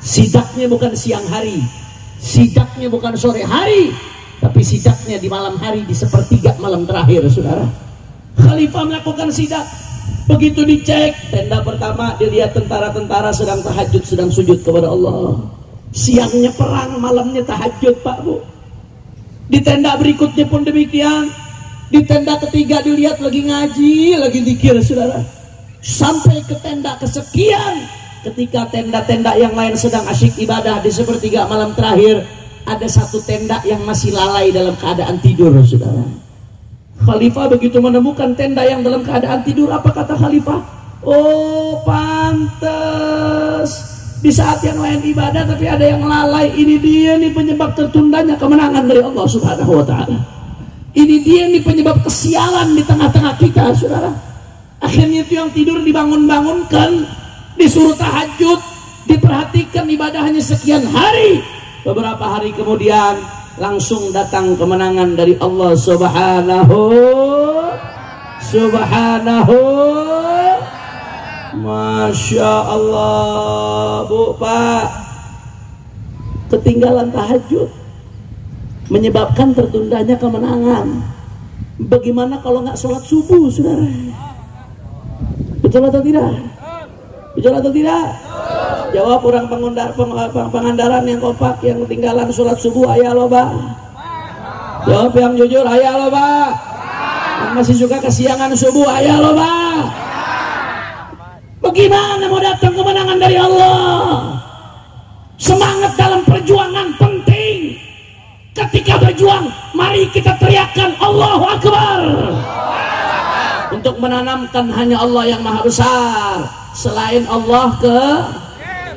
Sidaknya bukan siang hari, sidaknya bukan sore hari, tapi sidaknya di malam hari, di sepertiga malam terakhir, saudara. Khalifah melakukan sidak. Begitu dicek, tenda pertama dilihat tentara-tentara sedang tahajud, sedang sujud kepada Allah. Siangnya perang, malamnya tahajud, Pak Bu. Di tenda berikutnya pun demikian. Di tenda ketiga dilihat lagi ngaji, lagi zikir, saudara. Sampai ke tenda kesekian, ketika tenda-tenda yang lain sedang asyik ibadah, di sepertiga malam terakhir ada satu tenda yang masih lalai dalam keadaan tidur, saudara. Khalifah begitu menemukan tenda yang dalam keadaan tidur, apa kata Khalifah? Oh, pantes di saat yang lain ibadah tapi ada yang lalai. Ini dia nih penyebab tertundanya kemenangan dari Allah Subhanahu wa ta'ala. Ini dia nih penyebab kesialan di tengah-tengah kita, saudara. Akhirnya itu yang tidur dibangun-bangunkan, disuruh tahajud, diperhatikan ibadahnya sekian hari. Beberapa hari kemudian langsung datang kemenangan dari Allah Subhanahu. Masya Allah. Bu, Pak, ketinggalan tahajud menyebabkan tertundanya kemenangan. Bagaimana kalau nggak sholat subuh, saudara? Betul atau tidak? Betul atau tidak? Jawab orang Pangandaran yang kompak, yang ketinggalan sholat subuh, ayah loba. Jawab yang jujur, ayah loba. Yang masih suka kesiangan subuh, ayah loba. Bagaimana mau datang kemenangan dari Allah? Semangat dalam perjuangan penting. Ketika berjuang, mari kita teriakkan Allahu Akbar. Untuk menanamkan hanya Allah yang maha besar, selain Allah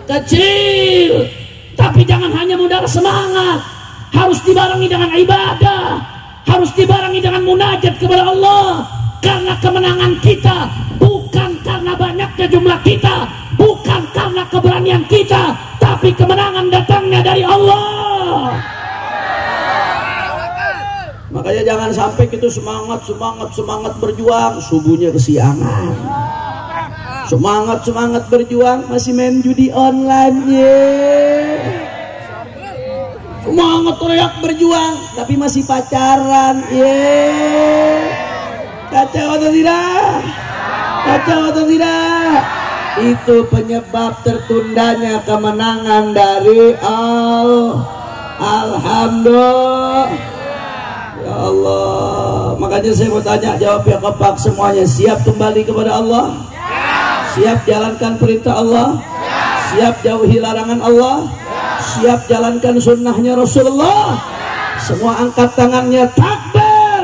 kecil. Tapi jangan hanya mudah semangat, harus dibarengi dengan ibadah, harus dibarengi dengan munajat kepada Allah. Karena kemenangan kita bukan karena banyaknya jumlah kita, bukan karena keberanian kita, tapi kemenangan datangnya dari Allah. Makanya jangan sampai kita semangat berjuang, subuhnya kesiangan. Semangat berjuang masih main judi online, Semangat teriak berjuang tapi masih pacaran, Kacau atau tidak? Kacau atau tidak? Itu penyebab tertundanya kemenangan dari Allah. Alhamdulillah. Ya Allah. Makanya saya mau tanya, jawab yang kompak semuanya. Siap kembali kepada Allah? Siap jalankan perintah Allah? Siap jauhi larangan Allah? Siap jalankan sunnahnya Rasulullah? Semua angkat tangannya, takbir.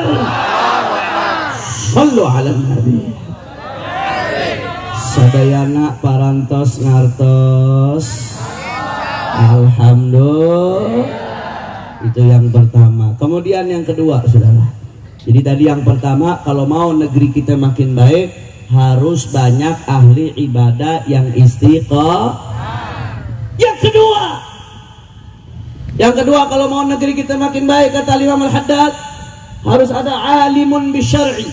Sallu ala Nabi. Sadayana parantos ngartos. Alhamdulillah. Itu yang pertama. Kemudian yang kedua, saudara. Jadi tadi yang pertama, kalau mau negeri kita makin baik, harus banyak ahli ibadah yang istiqomah. Yang kedua, kalau mau negeri kita makin baik, kata Imam Al-Haddad, harus ada alimun bisyar'i,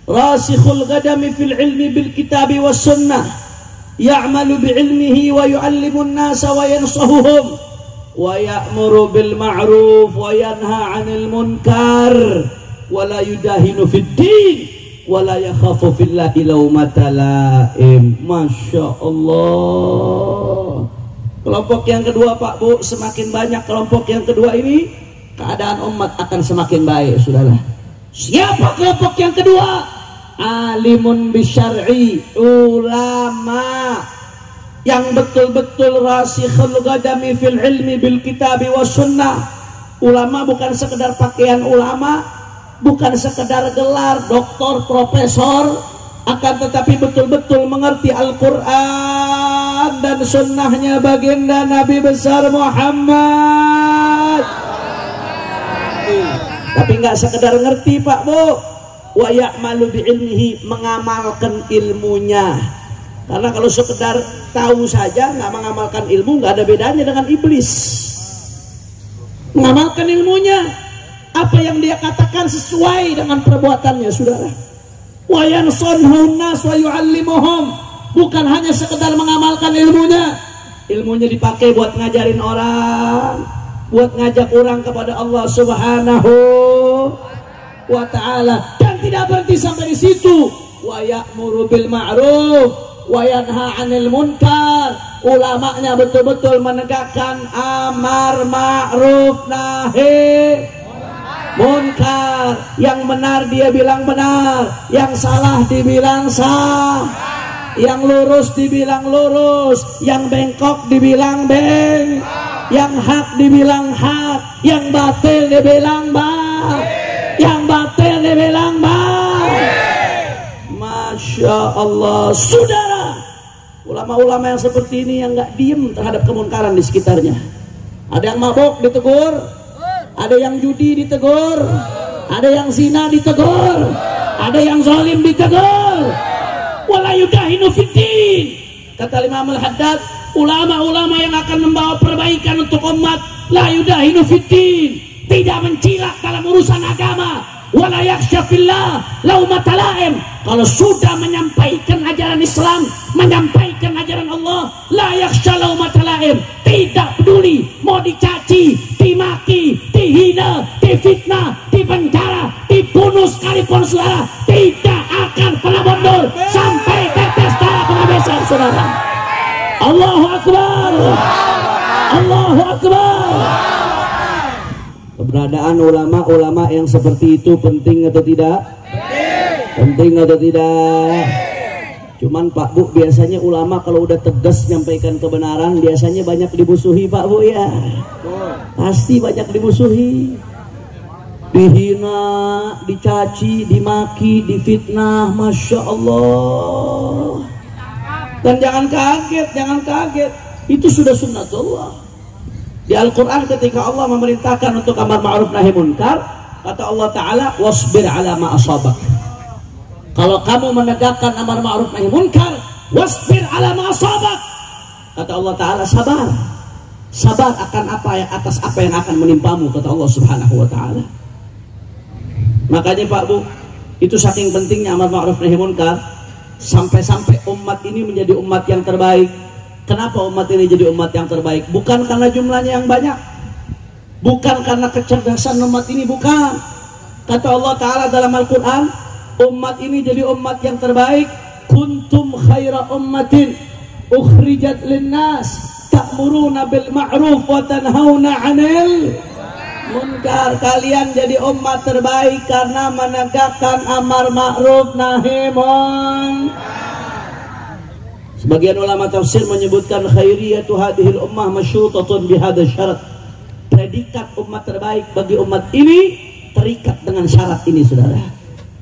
rasikhul qadami fil ilmi bil kitabi was sunnah, ya'malu bi ilmihi wa yu'allimun nasa wa yansahuhum wa ya'muru bil ma'ruf wa yanha 'anil munkar wa la yudahinu fid din wa la yakhafu fillahi lawmata laim. Masya Allah. Kelompok yang kedua, Pak Bu, semakin banyak kelompok yang kedua ini, keadaan umat akan semakin baik, saudara. Siapa kelompok yang kedua? Alimun bisyar'i, ulama yang betul-betul rasikhul qadami fil ilmi bil kitabi was sunnah. Ulama bukan sekedar pakaian ulama, bukan sekedar gelar doktor, profesor, akan tetapi betul-betul mengerti Al-Quran dan sunnahnya baginda Nabi besar Muhammad. Tapi nggak sekedar ngerti, Pak Bu. Wa ya'malu bi ilmihi, mengamalkan ilmunya. Karena kalau sekedar tahu saja nggak mengamalkan ilmu, nggak ada bedanya dengan iblis. Mengamalkan ilmunya, apa yang dia katakan sesuai dengan perbuatannya, saudara. Wa yansunhun nas wa yu'allimuhum, bukan hanya sekedar mengamalkan ilmunya, ilmunya dipakai buat ngajarin orang, buat ngajak orang kepada Allah Subhanahu wa ta'ala. Dan tidak berhenti sampai di situ. Wa ya'muru bil ma'ruf wa yanha 'anil munkar. Ulamanya betul-betul menegakkan amar ma'ruf nahi munkar. Yang benar dia bilang benar, yang salah dibilang sah, yang lurus dibilang lurus, yang bengkok dibilang beng, yang hak dibilang hak, yang batil dibilang bang, yang batil dibilang bang. Masya Allah, saudara, ulama-ulama yang seperti ini yang nggak diem terhadap kemunkaran di sekitarnya. Ada yang mabok ditegur, ada yang judi ditegur, ada yang zina ditegur, ada yang zalim ditegur. Wala yudahinu fiddin. Kata Imam Al-Haddad, ulama-ulama yang akan membawa perbaikan untuk umat, la yudahinu fiddin, tidak mencilak dalam urusan agama. Wala yakhsha fillah laumata laim. Kalau sudah menyampaikan ajaran Islam, menyampaikan ajaran Allah, la yakhsha laumata laim, tidak peduli mau dicaci, dimaki, dihina, difitnah, dipenjara, dibunuh sekalipun saudara, tidak akan pernah mundur sampai tetes darah penghabisan saudara. Allahu Akbar, Allahu Akbar. Keberadaan ulama-ulama yang seperti itu penting atau tidak? Penting atau tidak? Cuman Pak Bu, biasanya ulama kalau udah tegas nyampaikan kebenaran biasanya banyak dimusuhi Pak Bu ya. Pasti banyak dimusuhi, dihina, dicaci, dimaki, difitnah. Masya Allah. Dan jangan kaget, itu sudah sunnatullah. Di Al-Quran ketika Allah memerintahkan untuk amar ma'ruf nahi munkar, kata Allah Ta'ala, wasbir ala ma asabak. Kalau kamu menegakkan amar ma'ruf nahi munkar, wasbir ala ma asabak. Kata Allah Ta'ala, sabar. Sabar akan atas apa yang akan menimpamu, kata Allah Subhanahu wa Ta'ala. Makanya Pak Bu, itu saking pentingnya amar ma'ruf nahi munkar, sampai-sampai umat ini menjadi umat yang terbaik. Kenapa umat ini jadi umat yang terbaik? Bukan karena jumlahnya yang banyak, bukan karena kecerdasan umat ini, bukan. Kata Allah Ta'ala dalam Al-Quran, umat ini jadi umat yang terbaik. Kuntum khaira ummatin ukhrijat linnas ta'muruna bil ma'ruf wa tanhauna 'anil munkar. Kalian jadi umat terbaik karena menegakkan amar ma'ruf nahi munkar. Sebagian ulama tafsir menyebutkan khairiyatu hadhil ummah masyrutatun bihadza syarat. Predikat umat terbaik bagi umat ini terikat dengan syarat ini, saudara.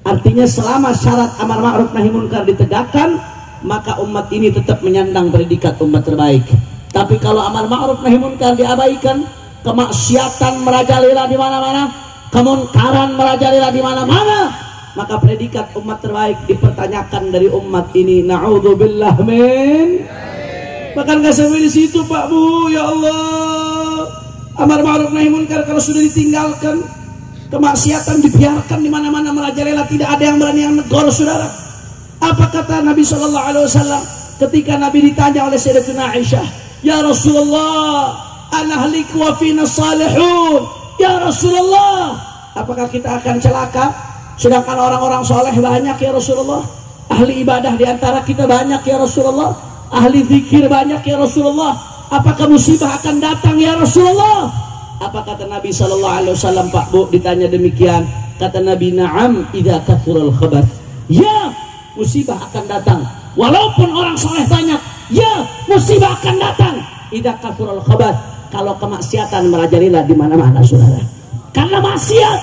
Artinya selama syarat amar ma'ruf nahi munkar ditegakkan, maka umat ini tetap menyandang predikat umat terbaik. Tapi kalau amar ma'ruf nahi munkar diabaikan, kemaksiatan merajalela di mana-mana, kemunkaran merajalela di mana-mana, maka predikat umat terbaik dipertanyakan dari umat ini. Na'udzubillah min. Bahkan nggak sampai di situ Pak Bu, ya Allah. Amar ma'ruf nahi munkar kalau sudah ditinggalkan, kemaksiatan dibiarkan di mana-mana merajalela, tidak ada yang berani yang negor, saudara. Apa kata Nabi Shallallahu Alaihi Wasallam ketika Nabi ditanya oleh Sayyidatuna Aisyah, ya Rasulullah, ana haliku wa fina salihun. Ya Rasulullah, apakah kita akan celaka? Sedangkan orang-orang soleh banyak ya Rasulullah, ahli ibadah diantara kita banyak ya Rasulullah, ahli zikir banyak ya Rasulullah. Apakah musibah akan datang ya Rasulullah? Apa kata Nabi Sallallahu Alaihi Wasallam Pak Bu ditanya demikian? Kata Nabi, na'am idza kathural khabath. Ya, musibah akan datang. Walaupun orang soleh banyak, ya musibah akan datang. Idza kathural khabath. Kalau kemaksiatan merajalela di mana-mana, saudara. Karena maksiat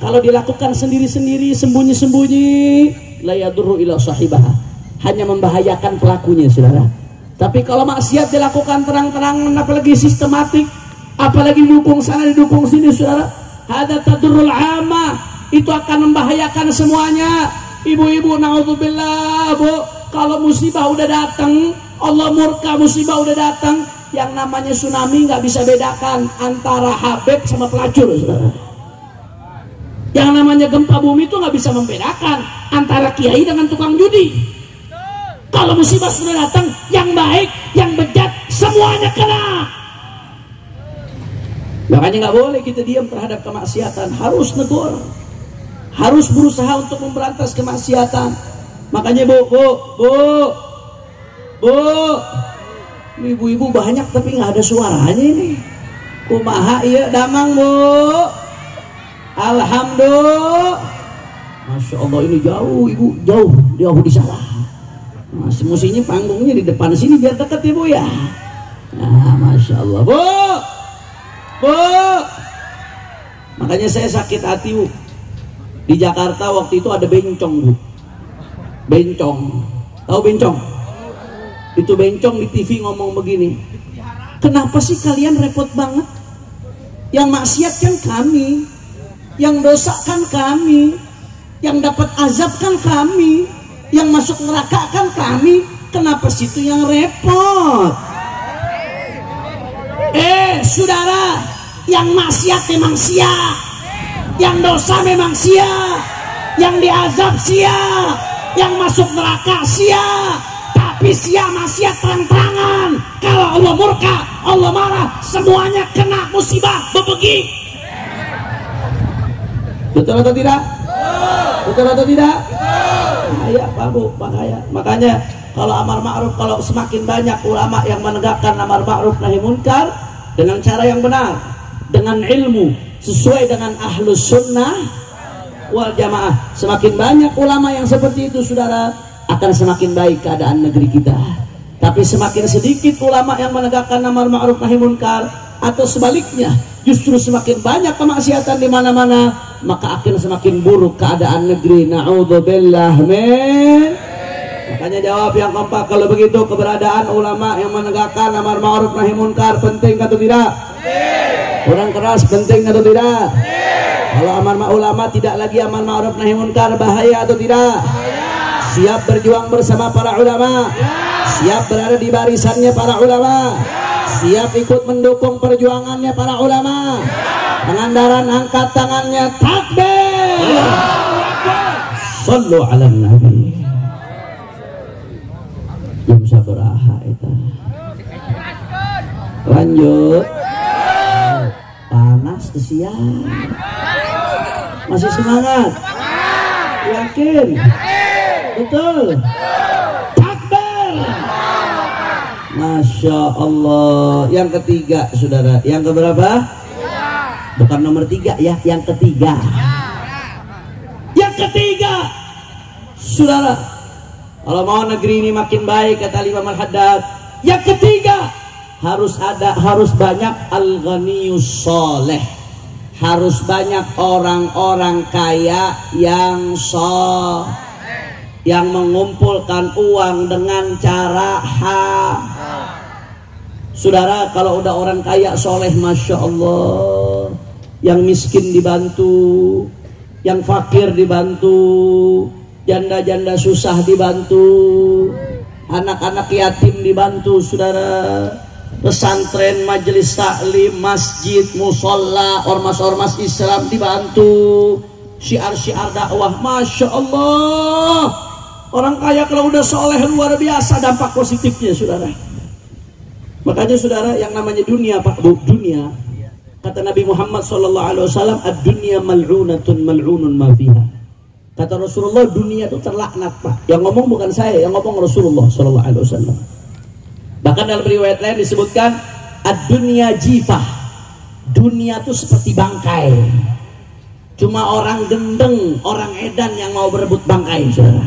kalau dilakukan sendiri-sendiri, sembunyi-sembunyi, la yadurru ila sahibaha, hanya membahayakan pelakunya, saudara. Tapi kalau maksiat dilakukan terang-terangan, apalagi sistematik, apalagi dukung sana didukung sini, saudara, hada tadurrul amma, itu akan membahayakan semuanya. Ibu-ibu, naudzubillah Bu, kalau musibah udah datang, Allah murka, musibah udah datang, yang namanya tsunami nggak bisa bedakan antara Habib sama pelacur, saudara. Yang namanya gempa bumi itu nggak bisa membedakan antara kiai dengan tukang judi. Kalau musibah sudah datang, yang baik, yang bejat, semuanya kena. Makanya nggak boleh kita diam terhadap kemaksiatan, harus negur, harus berusaha untuk memberantas kemaksiatan. Makanya bu, ibu-ibu banyak tapi nggak ada suaranya ini. Kumaha iya damang bu, alhamdulillah, masya Allah ini jauh ibu, jauh di sana. Nah, semestinya panggungnya di depan sini biar dekat ya bu ya. Nah, masya Allah bu. Makanya saya sakit hati bu. Di Jakarta waktu itu ada bencong bu. Bencong, tahu bencong? Itu bencong di TV ngomong begini, kenapa sih kalian repot banget? Yang maksiat kan kami, yang dosa kan kami, yang dapat azab kan kami, yang masuk neraka kan kami. Kenapa situ yang repot? Saudara, yang maksiat memang sia, yang dosa memang sia, yang diazab sia, yang masuk neraka sia. Tapi sia maksiat terang-terangan. Kalau Allah murka, Allah marah, semuanya kena musibah bebegi. Betul atau tidak? Betul atau tidak? Bahaya Pak Bu, bahaya. Makanya kalau amar ma'ruf, kalau semakin banyak ulama yang menegakkan amar ma'ruf nahi munkar dengan cara yang benar, dengan ilmu, sesuai dengan ahlus sunnah wal jamaah, semakin banyak ulama yang seperti itu saudara, akan semakin baik keadaan negeri kita. Tapi semakin sedikit ulama yang menegakkan amar ma'ruf nahi munkar, atau sebaliknya justru semakin banyak kemaksiatan di mana-mana, maka akan semakin buruk keadaan negeri. Na'udzubillah min. Makanya jawab yang kompak kalau begitu, keberadaan ulama yang menegakkan amar ma'ruf nahi munkar penting atau tidak? Kurang keras, penting atau tidak? Kalau amar ulama tidak lagi amar ma'ruf nahi munkar, bahaya atau tidak? Siap berjuang bersama para ulama, siap berada di barisannya para ulama, siap ikut mendukung perjuangannya para ulama. Pengandaran angkat tangannya, takbir. Sallu ala nabi. Jam sabaraha eta. Lanjut. Panas kesian. Masih semangat? Yakin? Betul. Takbir. Masya Allah. Yang ketiga saudara, yang keberapa? Bukan nomor 3 ya, yang ketiga. Yang ketiga saudara, kalau mau negeri ini makin baik kata Imam Al-Haddad, yang ketiga harus banyak al-ghaniyus sholeh, harus banyak orang-orang kaya yang yang mengumpulkan uang dengan cara saudara. Kalau udah orang kaya soleh, masya Allah, yang miskin dibantu, yang fakir dibantu, janda-janda susah dibantu, anak-anak yatim dibantu saudara, pesantren, majelis taklim, masjid, musola, ormas-ormas Islam dibantu, syiar-syiar dakwah, masya Allah. Orang kaya kalau udah soleh luar biasa dampak positifnya saudara. Makanya saudara, yang namanya dunia Pak Bu, dunia, kata Nabi Muhammad SAW, ad-dunya mal'unatun mal'unun ma fiha. Kata Rasulullah, dunia itu terlaknat Pak. Yang ngomong bukan saya, yang ngomong Rasulullah SAW. Bahkan dalam riwayat lain disebutkan, ad-dunya jifah, dunia itu seperti bangkai. Cuma orang gendeng, orang edan yang mau berebut bangkai saudara.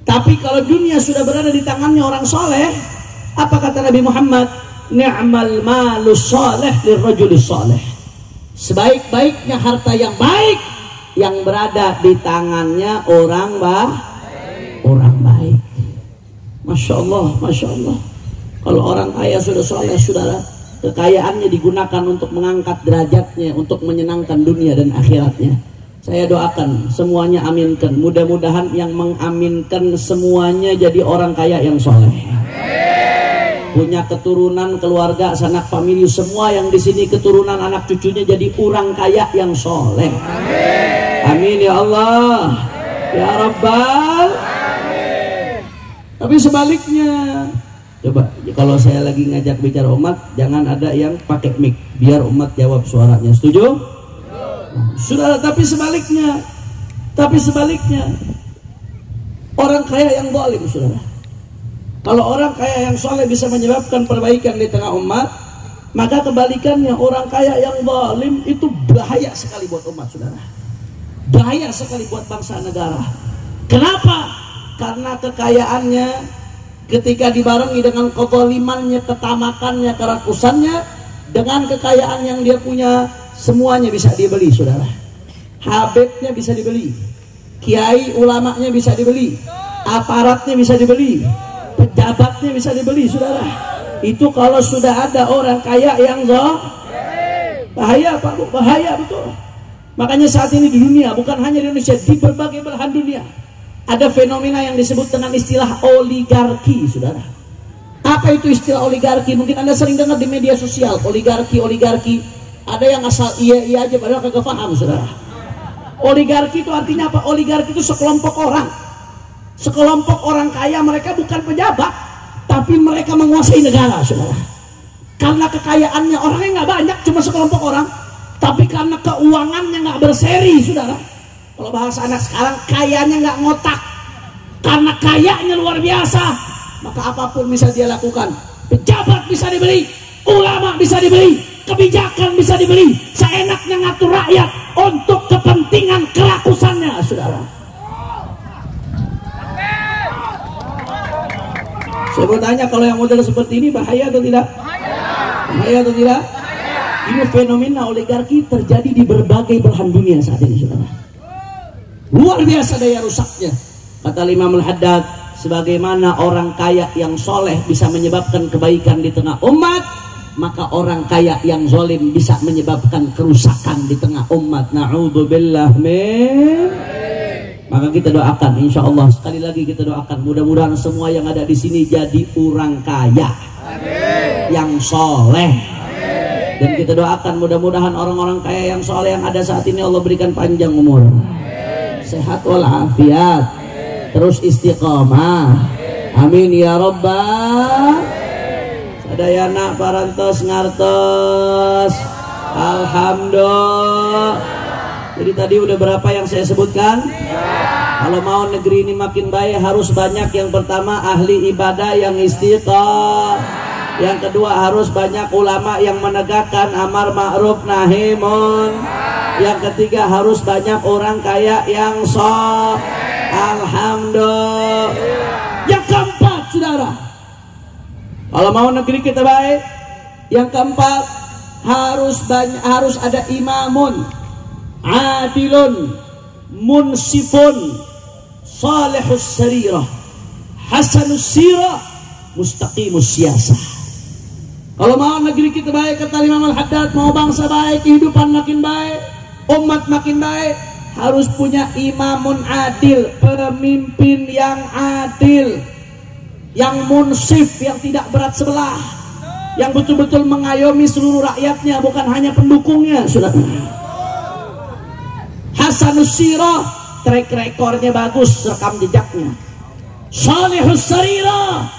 Tapi kalau dunia sudah berada di tangannya orang soleh, apa kata Nabi Muhammad? Ni'mal malu soleh lirrajuli soleh. Sebaik-baiknya harta yang baik yang berada di tangannya orang baik. Masya Allah, masya Allah. Kalau orang kaya sudah soleh saudara, kekayaannya digunakan untuk mengangkat derajatnya, untuk menyenangkan dunia dan akhiratnya. Saya doakan semuanya, aminkan. Mudah-mudahan yang mengaminkan semuanya jadi orang kaya yang soleh. Punya keturunan, keluarga, sanak famili, semua yang di sini keturunan anak cucunya jadi orang kaya yang soleh. Amin ya Allah, ya Rabbal. Tapi sebaliknya, Coba kalau saya lagi ngajak bicara umat, jangan ada yang pakai mic, biar umat jawab suaranya. Setuju? Saudara, tapi sebaliknya orang kaya yang zalim, saudara. Kalau orang kaya yang soleh bisa menyebabkan perbaikan di tengah umat, maka kebalikannya orang kaya yang zalim itu bahaya sekali buat umat, saudara. Bahaya sekali buat bangsa negara. Kenapa? Karena kekayaannya ketika dibarengi dengan kezalimannya, ketamakannya, kerakusannya, dengan kekayaan yang dia punya, semuanya bisa dibeli, saudara. Habibnya bisa dibeli, kiai ulamanya bisa dibeli, aparatnya bisa dibeli, pejabatnya bisa dibeli, saudara. Itu kalau sudah ada orang kaya yang bahaya, Pak Bu, bahaya betul. Makanya saat ini di dunia, bukan hanya di Indonesia, di berbagai belahan dunia, ada fenomena yang disebut dengan istilah oligarki, saudara. Apa itu istilah oligarki? Mungkin Anda sering dengar di media sosial, oligarki. Ada yang asal iya aja, padahal kagak paham, saudara. Oligarki itu artinya apa? Oligarki itu sekelompok orang kaya, mereka bukan pejabat, tapi mereka menguasai negara, saudara. Karena kekayaannya orangnya nggak banyak, cuma sekelompok orang, tapi karena keuangannya nggak berseri, saudara. Kalau bahasa anak sekarang, kayanya nggak ngotak. Karena kayanya luar biasa, maka apapun bisa dia lakukan. Pejabat bisa dibeli, ulama bisa dibeli, kebijakan bisa dibeli, seenaknya ngatur rakyat untuk kepentingan kerakusannya, saudara. Saya mau tanya, kalau yang model seperti ini bahaya atau tidak? Bahaya atau tidak? Ini fenomena oligarki terjadi di berbagai belahan dunia saat ini, saudara. Luar biasa daya rusaknya. Kata Imam Al-Haddad, sebagaimana orang kaya yang soleh bisa menyebabkan kebaikan di tengah umat, maka orang kaya yang zalim bisa menyebabkan kerusakan di tengah umat. Na'udzubillah min. Maka kita doakan, insya Allah, sekali lagi kita doakan, mudah-mudahan semua yang ada di sini jadi orang kaya, yang soleh. Dan kita doakan mudah-mudahan orang-orang kaya yang soleh yang ada saat ini Allah berikan panjang umur, sehat walafiat, terus istiqomah. Amin ya rabbal. Sadayana parantos ngartos. Alhamdulillah. Jadi tadi udah berapa yang saya sebutkan? Kalau mau negeri ini makin baik, harus banyak. Yang pertama ahli ibadah yang istiqomah. Yang kedua harus banyak ulama yang menegakkan amar ma'ruf nahi munkar. Yang ketiga harus banyak orang kaya yang soleh. Alhamdulillah. Yang keempat, saudara, kalau mau negeri kita baik, yang keempat harus ada imamun adilun munsifun salihus sarirah hasanus sirah mustaqimus siyasah. Kalau mau negeri kita baik, kata Imam Al-Haddad, mau bangsa baik, kehidupan makin baik, umat makin baik, harus punya imamun adil, pemimpin yang adil, yang munsif, yang tidak berat sebelah, yang betul-betul mengayomi seluruh rakyatnya, bukan hanya pendukungnya, saudara. Hasanus sirah, track recordnya bagus, rekam jejaknya. Salihus sarirah,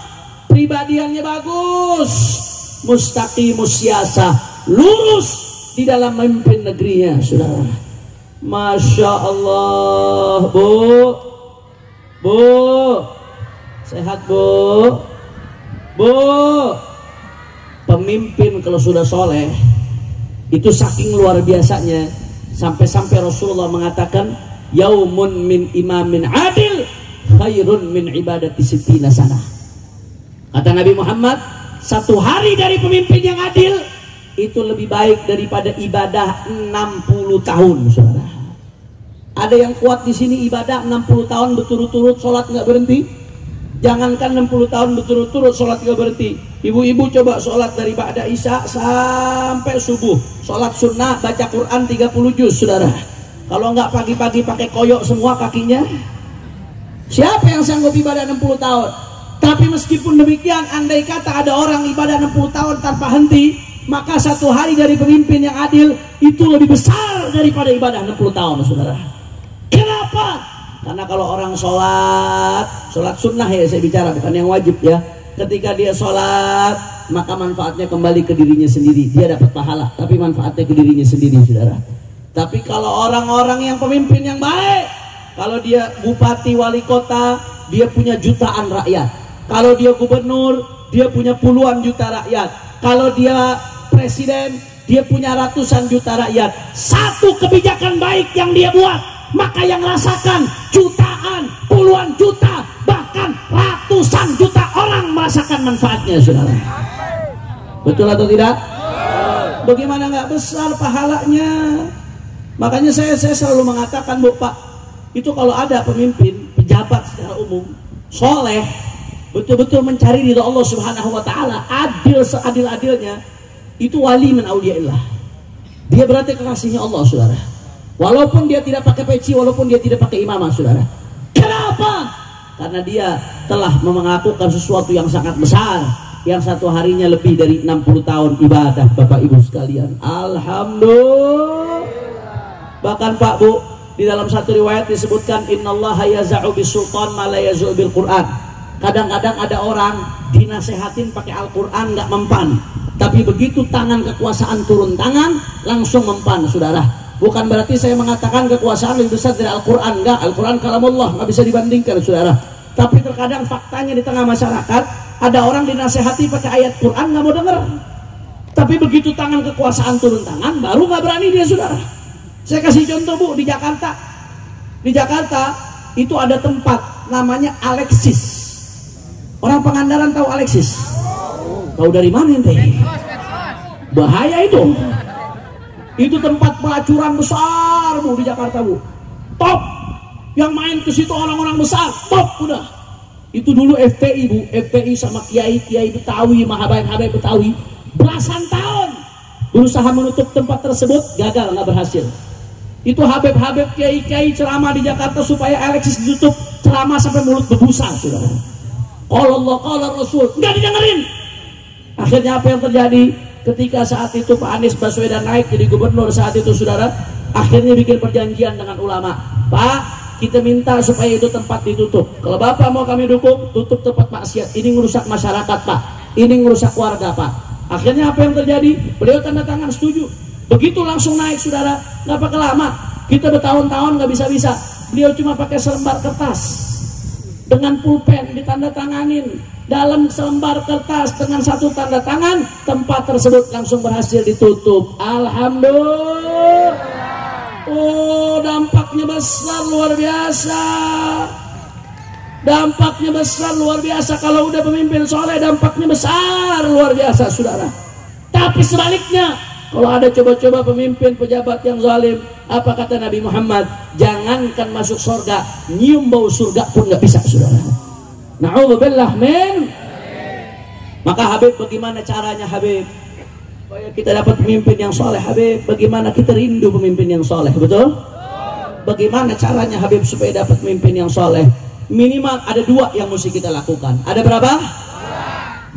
pribadiannya bagus. Mustaqimus siyasah, lurus di dalam memimpin negerinya, saudara. Masya Allah. Bu, sehat bu. Pemimpin kalau sudah soleh itu saking luar biasanya, sampai-sampai Rasulullah mengatakan, yaumun min imamin adil khairun min ibadati sittina sanah. Kata Nabi Muhammad, satu hari dari pemimpin yang adil itu lebih baik daripada ibadah 60 tahun, saudara. Ada yang kuat di sini ibadah 60 tahun berturut-turut, sholat nggak berhenti. Jangankan 60 tahun berturut-turut sholat nggak berhenti. Ibu-ibu coba sholat dari ba'da isya sampai subuh, sholat sunnah, baca Quran 30 juz, saudara. Kalau nggak pagi-pagi pakai koyok semua kakinya, siapa yang sanggup ibadah 60 tahun? Tapi meskipun demikian, andai kata ada orang ibadah 60 tahun tanpa henti, maka satu hari dari pemimpin yang adil itu lebih besar daripada ibadah 60 tahun, saudara. Kenapa? Karena kalau orang sholat sunnah ya, saya bicara bukan yang wajib ya. ketika dia sholat, maka manfaatnya kembali ke dirinya sendiri. Dia dapat pahala, tapi manfaatnya ke dirinya sendiri, saudara. Tapi kalau orang-orang yang pemimpin yang baik, kalau dia bupati, wali kota, dia punya jutaan rakyat. Kalau dia gubernur, dia punya puluhan juta rakyat. Kalau dia presiden, dia punya ratusan juta rakyat. Satu kebijakan baik yang dia buat, maka yang rasakan jutaan, puluhan juta, bahkan ratusan juta orang merasakan manfaatnya, saudara. Betul atau tidak? Bagaimana nggak besar pahalanya? Makanya saya selalu mengatakan, Bu, Pak, itu kalau ada pemimpin, pejabat secara umum, soleh, betul-betul mencari ridha Allah Subhanahu wa Ta'ala, adil seadil-adilnya, itu wali min auliyaillah. Dia berarti kekasihnya Allah, saudara. Walaupun dia tidak pakai peci, walaupun dia tidak pakai imamah, saudara. Kenapa? Karena dia telah melakukan sesuatu yang sangat besar, yang satu harinya lebih dari 60 tahun ibadah, Bapak Ibu sekalian. Alhamdulillah. Bahkan Pak Bu, di dalam satu riwayat disebutkan, innallaha yaza'u bisultan ma la yaza'u bil Qur'an. Kadang-kadang ada orang dinasehatin pakai Al-Quran nggak mempan, tapi begitu tangan kekuasaan turun tangan langsung mempan, saudara. Bukan berarti saya mengatakan kekuasaan lebih besar dari Al-Quran, enggak. Al-Quran kalamullah, nggak bisa dibandingkan, saudara. Tapi terkadang faktanya di tengah masyarakat ada orang dinasehati pakai ayat Quran nggak mau dengar, tapi begitu tangan kekuasaan turun tangan baru nggak berani dia, saudara. Saya kasih contoh, Bu, di Jakarta. Di Jakarta itu ada tempat namanya Alexis. Orang Pangandaran tahu Alexis? Tahu dari mana ente? Bahaya itu. Itu tempat pelacuran besar, Bu, di Jakarta, Bu. Top. Yang main ke situ orang-orang besar, top udah. Itu dulu FPI, Bu. FPI sama kiai-kiai Betawi, mahabaib-habaib Betawi, belasan tahun berusaha menutup tempat tersebut, gagal, nggak berhasil. Itu habib-habib, kiai-kiai ceramah di Jakarta supaya Alexis ditutup, ceramah sampai mulut berbusa, saudara. Qala Allah, qala Rasul, nggak didengerin. Akhirnya apa yang terjadi? Ketika saat itu Pak Anies Baswedan naik jadi gubernur saat itu, saudara, akhirnya bikin perjanjian dengan ulama. Pak, kita minta supaya itu tempat ditutup. Kalau Bapak mau kami dukung, tutup tempat maksiat. Ini ngerusak masyarakat, Pak. Ini ngerusak warga, Pak. Akhirnya apa yang terjadi? Beliau tanda tangan setuju. Begitu langsung naik, saudara. Nggak pakai lama. Kita bertahun-tahun nggak bisa-bisa. Beliau cuma pakai selembar kertas dengan pulpen ditandatanganin. Dalam selembar kertas dengan satu tanda tangan, tempat tersebut langsung berhasil ditutup. Alhamdulillah. Oh, dampaknya besar, luar biasa. Dampaknya besar, luar biasa. Kalau udah pemimpin soleh, dampaknya besar, luar biasa, saudara. Tapi sebaliknya, kalau ada coba-coba pemimpin pejabat yang zalim, apa kata Nabi Muhammad? Jangankan masuk surga, nyium bau surga pun nggak bisa, saudara. Na'udzubillah min. Maka Habib, bagaimana caranya Habib? Supaya kita dapat pemimpin yang soleh, Habib. Bagaimana kita rindu pemimpin yang soleh, betul? Bagaimana caranya Habib supaya dapat pemimpin yang soleh? Minimal ada dua yang mesti kita lakukan. Ada berapa?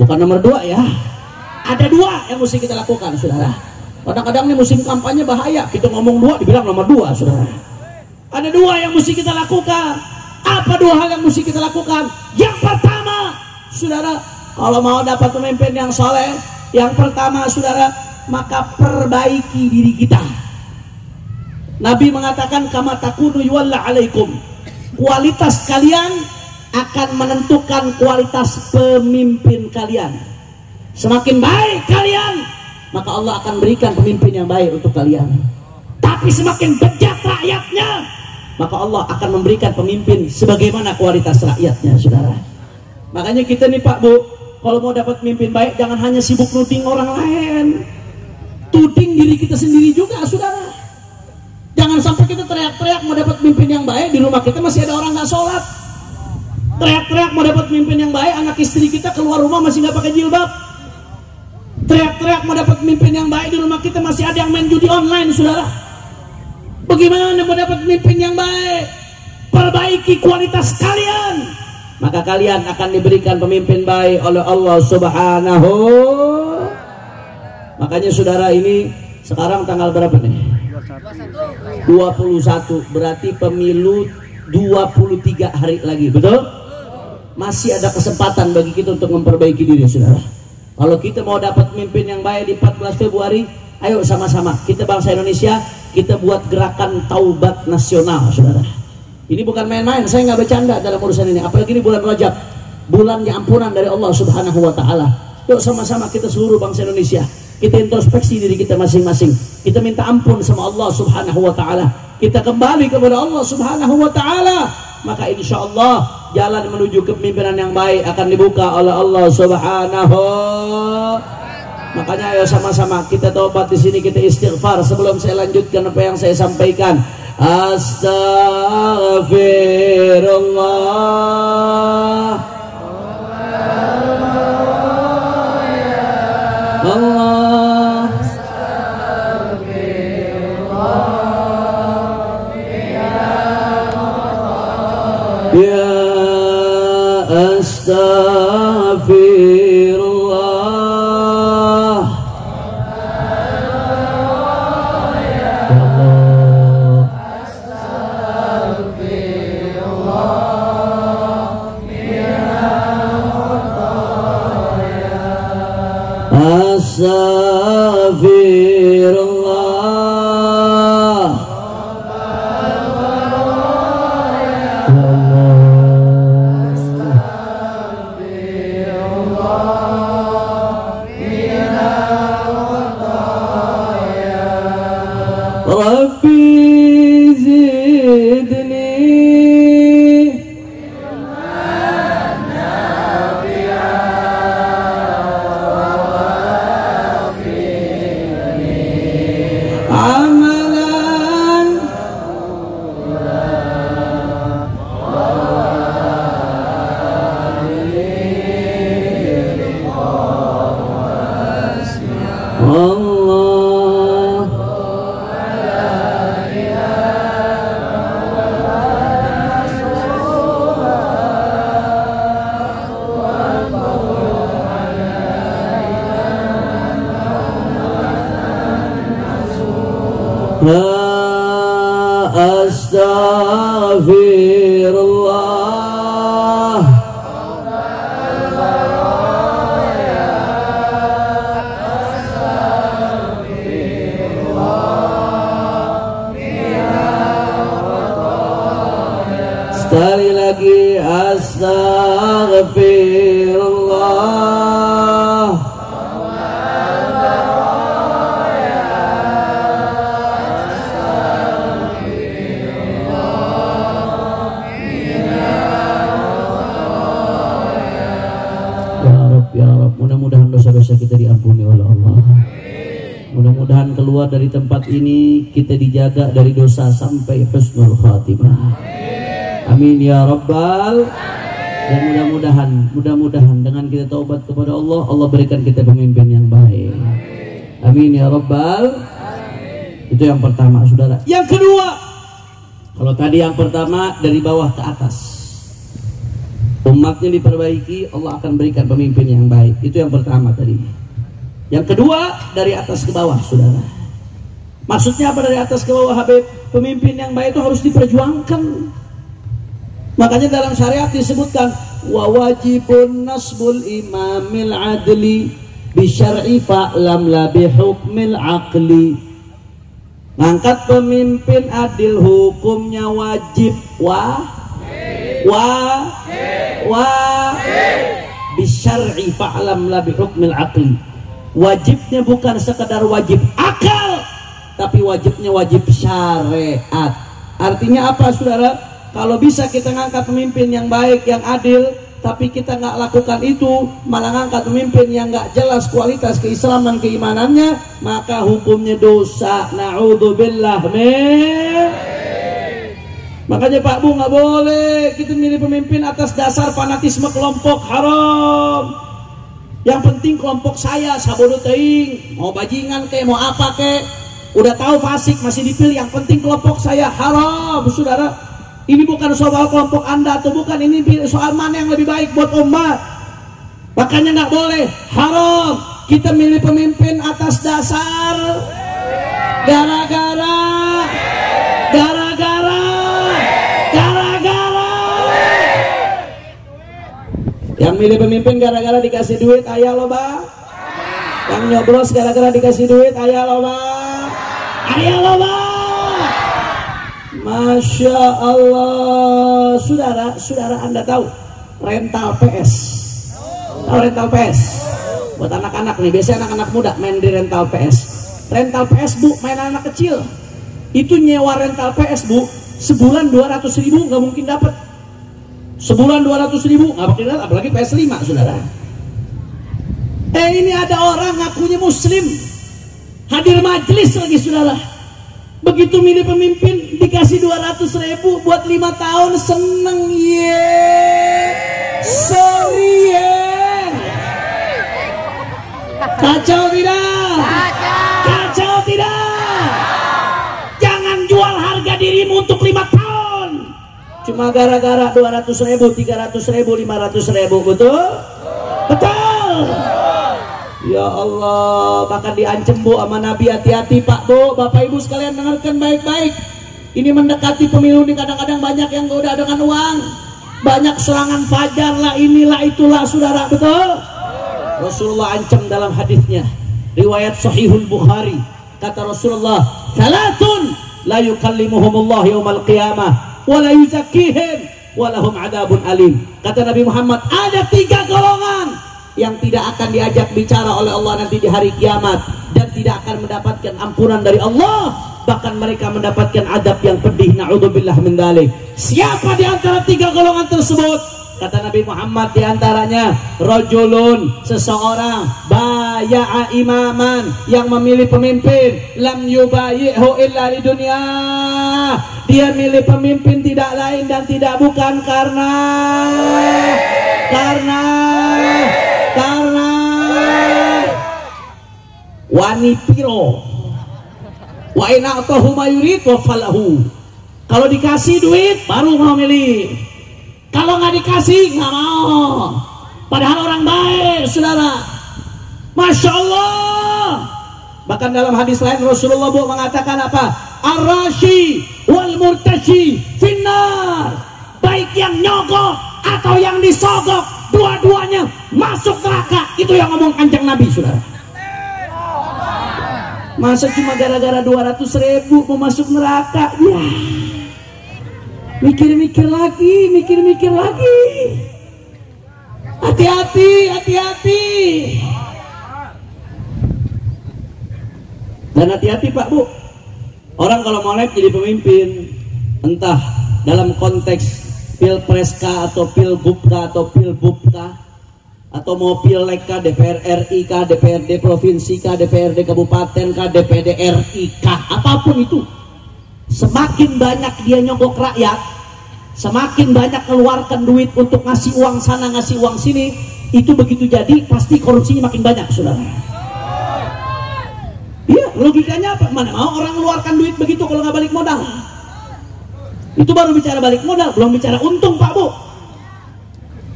Bukan nomor dua ya. Ada dua yang mesti kita lakukan, saudara. Kadang-kadang nih musim kampanye bahaya. Kita ngomong dua, dibilang nomor dua, saudara. Ada dua yang mesti kita lakukan. Apa dua hal yang mesti kita lakukan? Yang pertama, saudara, kalau mau dapat pemimpin yang soleh, yang pertama, saudara, maka perbaiki diri kita. Nabi mengatakan, kama takunu yuwalla alaikum. Kualitas kalian akan menentukan kualitas pemimpin kalian. Semakin baik kalian, maka Allah akan berikan pemimpin yang baik untuk kalian. Tapi semakin bejat rakyatnya, maka Allah akan memberikan pemimpin sebagaimana kualitas rakyatnya, saudara. Makanya kita nih Pak Bu, kalau mau dapat pemimpin baik, jangan hanya sibuk nuding orang lain, tuding diri kita sendiri juga, saudara. Jangan sampai kita teriak-teriak mau dapat pemimpin yang baik, di rumah kita masih ada orang nggak sholat. Teriak-teriak mau dapat pemimpin yang baik, anak istri kita keluar rumah masih nggak pakai jilbab. Teriak-teriak mau dapat pemimpin yang baik, di rumah kita masih ada yang main judi online, saudara. Bagaimana mau dapat pemimpin yang baik? Perbaiki kualitas kalian, maka kalian akan diberikan pemimpin baik oleh Allah Subhanahu. Makanya saudara, ini sekarang tanggal berapa nih? 21. Berarti pemilu 23 hari lagi, betul? masih ada kesempatan bagi kita untuk memperbaiki diri, saudara. Kalau kita mau dapat pemimpin yang baik di 14 Februari, ayo sama-sama kita bangsa Indonesia, kita buat gerakan taubat nasional, saudara. Ini bukan main-main, saya nggak bercanda dalam urusan ini. Apalagi ini bulan Rajab, bulannya ampunan dari Allah Subhanahu wa Ta'ala. Yuk sama-sama kita seluruh bangsa Indonesia, kita introspeksi diri kita masing-masing. Kita minta ampun sama Allah Subhanahu wa Ta'ala. Kita kembali kepada Allah Subhanahu wa Ta'ala. Maka insya Allah jalan menuju kepemimpinan yang baik akan dibuka oleh Allah Subhanahu. Makanya ayo sama-sama kita taubat di sini, kita istighfar. Sebelum saya lanjutkan apa yang saya sampaikan, Astaghfirullah. Allah. Ya Astaghfirullah. Astaghfirullah. Rabbi zidni amalan Allah. Astaghfirullah. Sekali lagi astaghfirullah. Ya Rabb, mudah-mudahan dosa-dosa kita diampuni oleh Allah. Mudah-mudahan keluar dari tempat ini kita dijaga dari dosa sampai husnul khatimah. Amin ya Rabbal. Dan mudah-mudahan dengan kita taubat kepada Allah, Allah berikan kita pemimpin yang baik. Amin ya Rabbal. Itu yang pertama, saudara. Yang kedua, kalau tadi yang pertama dari bawah ke atas, umatnya diperbaiki, Allah akan berikan pemimpin yang baik. Itu yang pertama tadi. Yang kedua dari atas ke bawah, saudara. Maksudnya apa dari atas ke bawah, Habib? Pemimpin yang baik itu harus diperjuangkan. Makanya dalam syariat disebutkan wa wajibun nasbul imamil adli bisyar'i fa'lam la bihukmil aqli. Ngangkat pemimpin adil hukumnya wajib. Bisyar'i fa'lam la bihukmil aqli. Wajibnya bukan sekedar wajib akal, tapi wajibnya wajib syariat. Artinya apa, saudara? Kalau bisa kita ngangkat pemimpin yang baik, yang adil, tapi kita nggak lakukan itu, malah ngangkat pemimpin yang nggak jelas kualitas keislaman keimanannya, maka hukumnya dosa. Na'udzubillah min. Makanya Pak Bu, nggak boleh kita milih pemimpin atas dasar fanatisme kelompok, haram. Yang penting kelompok saya sabodo teuing, mau bajingan kek, mau apa kek, udah tahu fasik masih dipilih. Yang penting kelompok saya, haram, saudara. Ini bukan soal kelompok Anda atau bukan, ini soal mana yang lebih baik buat umat. Makanya nggak boleh, haram kita milih pemimpin atas dasar gara-gara milih pemimpin gara-gara dikasih duit, ayah loba. Yang nyoblos gara-gara dikasih duit, ayah loba. Ayah loba. Masya Allah. Saudara Anda tahu rental PS? Tahu rental PS? Buat anak-anak nih, biasanya anak-anak muda main di rental PS. Rental PS bu, main anak kecil. Itu nyewa rental PS bu, sebulan 200.000 nggak mungkin dapat. Sebulan 200.000 nggak mungkin dapat, apalagi PS5 saudara. Ini ada orang ngakunya muslim, hadir majelis lagi saudara. Begitu milih pemimpin dikasih 200.000 buat 5 tahun, seneng sorry kacau tidak? Kacau tidak? Jangan jual harga dirimu untuk 5 tahun cuma gara-gara 200.000, 300.000, 500.000. Betul? Betul. Ya Allah, bahkan diancam bu sama Nabi. Hati-hati Pak Bu, Bapak Ibu sekalian dengarkan baik-baik. Ini mendekati pemilu nih, kadang-kadang banyak yang goda dengan uang, banyak serangan fajar lah, inilah itulah saudara. Betul? Rasulullah ancam dalam hadisnya, riwayat Sahihul Bukhari, kata Rasulullah, salatun la yukallimuhumullah yaumal qiyamah wa la yuzakkihim wa lahum adabun alim. Kata Nabi Muhammad, ada 3 golongan yang tidak akan diajak bicara oleh Allah nanti di hari kiamat, dan tidak akan mendapatkan ampunan dari Allah, bahkan mereka mendapatkan adab yang pedih. Na'udzubillah min dzalik. Siapa di antara 3 golongan tersebut? Kata Nabi Muhammad, di antaranya rajulun, seseorang, baya'a imaman, yang memilih pemimpin, lam yubayi'hu illa li dunya. Dia milih pemimpin tidak lain dan tidak bukan karena wanipiro wa ina atahu mayurid wa falahu. Kalau dikasih duit baru mau milih, kalau nggak dikasih nggak mau. Padahal orang baik saudara, Masya Allah. Bahkan dalam hadis lain Rasulullah mengatakan apa? Ar-rashi wal murtashi finnar. Baik yang nyogok atau yang disogok, dua-duanya masuk neraka. Itu yang ngomong Kanjeng Nabi saudara. Masa cuma gara-gara 200.000 mau masuk neraka? Ya, mikir-mikir lagi. Hati-hati. Dan hati-hati Pak Bu, orang kalau mau naik jadi pemimpin, entah dalam konteks pilpres kah, atau pilgub kah, atau pilbub kah, atau mau pileg kah, DPR RI kah, DPRD provinsi kah, DPRD kabupaten kah, DPD RI kah, apapun itu, semakin banyak dia nyogok rakyat, semakin banyak keluarkan duit untuk ngasih uang sana ngasih uang sini, itu begitu jadi pasti korupsinya makin banyak saudara. Iya, logikanya apa? Mana mau orang mengeluarkan duit begitu kalau nggak balik modal? Itu baru bicara balik modal, belum bicara untung Pak Bu.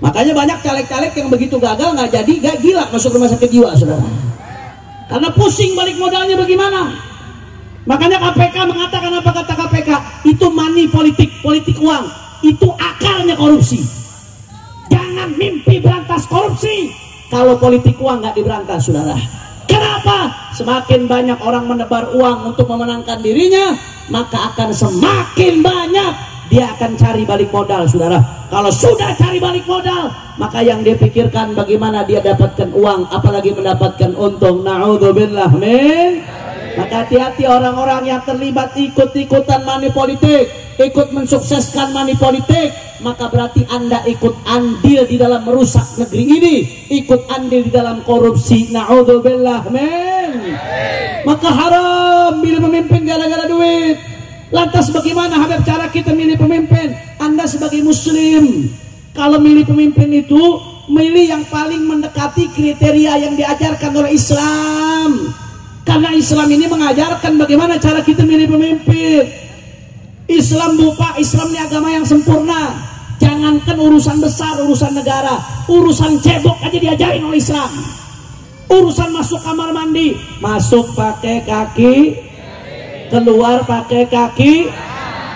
Makanya banyak caleg-caleg yang begitu gagal nggak jadi, gak gila masuk rumah sakit jiwa saudara. Karena pusing balik modalnya bagaimana. Makanya KPK mengatakan apa? Kata KPK, itu money politik uang, itu akarnya korupsi. Jangan mimpi berantas korupsi kalau politik uang nggak diberantas saudara. Kenapa? Semakin banyak orang menebar uang untuk memenangkan dirinya, maka akan semakin banyak dia akan cari balik modal saudara. Kalau sudah cari balik modal, maka yang dia pikirkan bagaimana dia dapatkan uang, apalagi mendapatkan untung. Na'udzubillah min. Maka hati-hati orang-orang yang terlibat ikut-ikutan money politik, ikut mensukseskan money politik, maka berarti Anda ikut andil di dalam merusak negeri ini, ikut andil di dalam korupsi. Na'udzubillah min. Maka haram milih pemimpin gara-gara duit. Lantas bagaimana hadap cara kita milih pemimpin? Anda sebagai muslim, kalau milih pemimpin itu milih yang paling mendekati kriteria yang diajarkan oleh Islam. Karena Islam ini mengajarkan bagaimana cara kita milih pemimpin. Islam Pak, Islam ini agama yang sempurna. Jangankan urusan besar, urusan negara, urusan cebok aja diajarin oleh Islam. Urusan masuk kamar mandi, masuk pakai kaki, keluar pakai kaki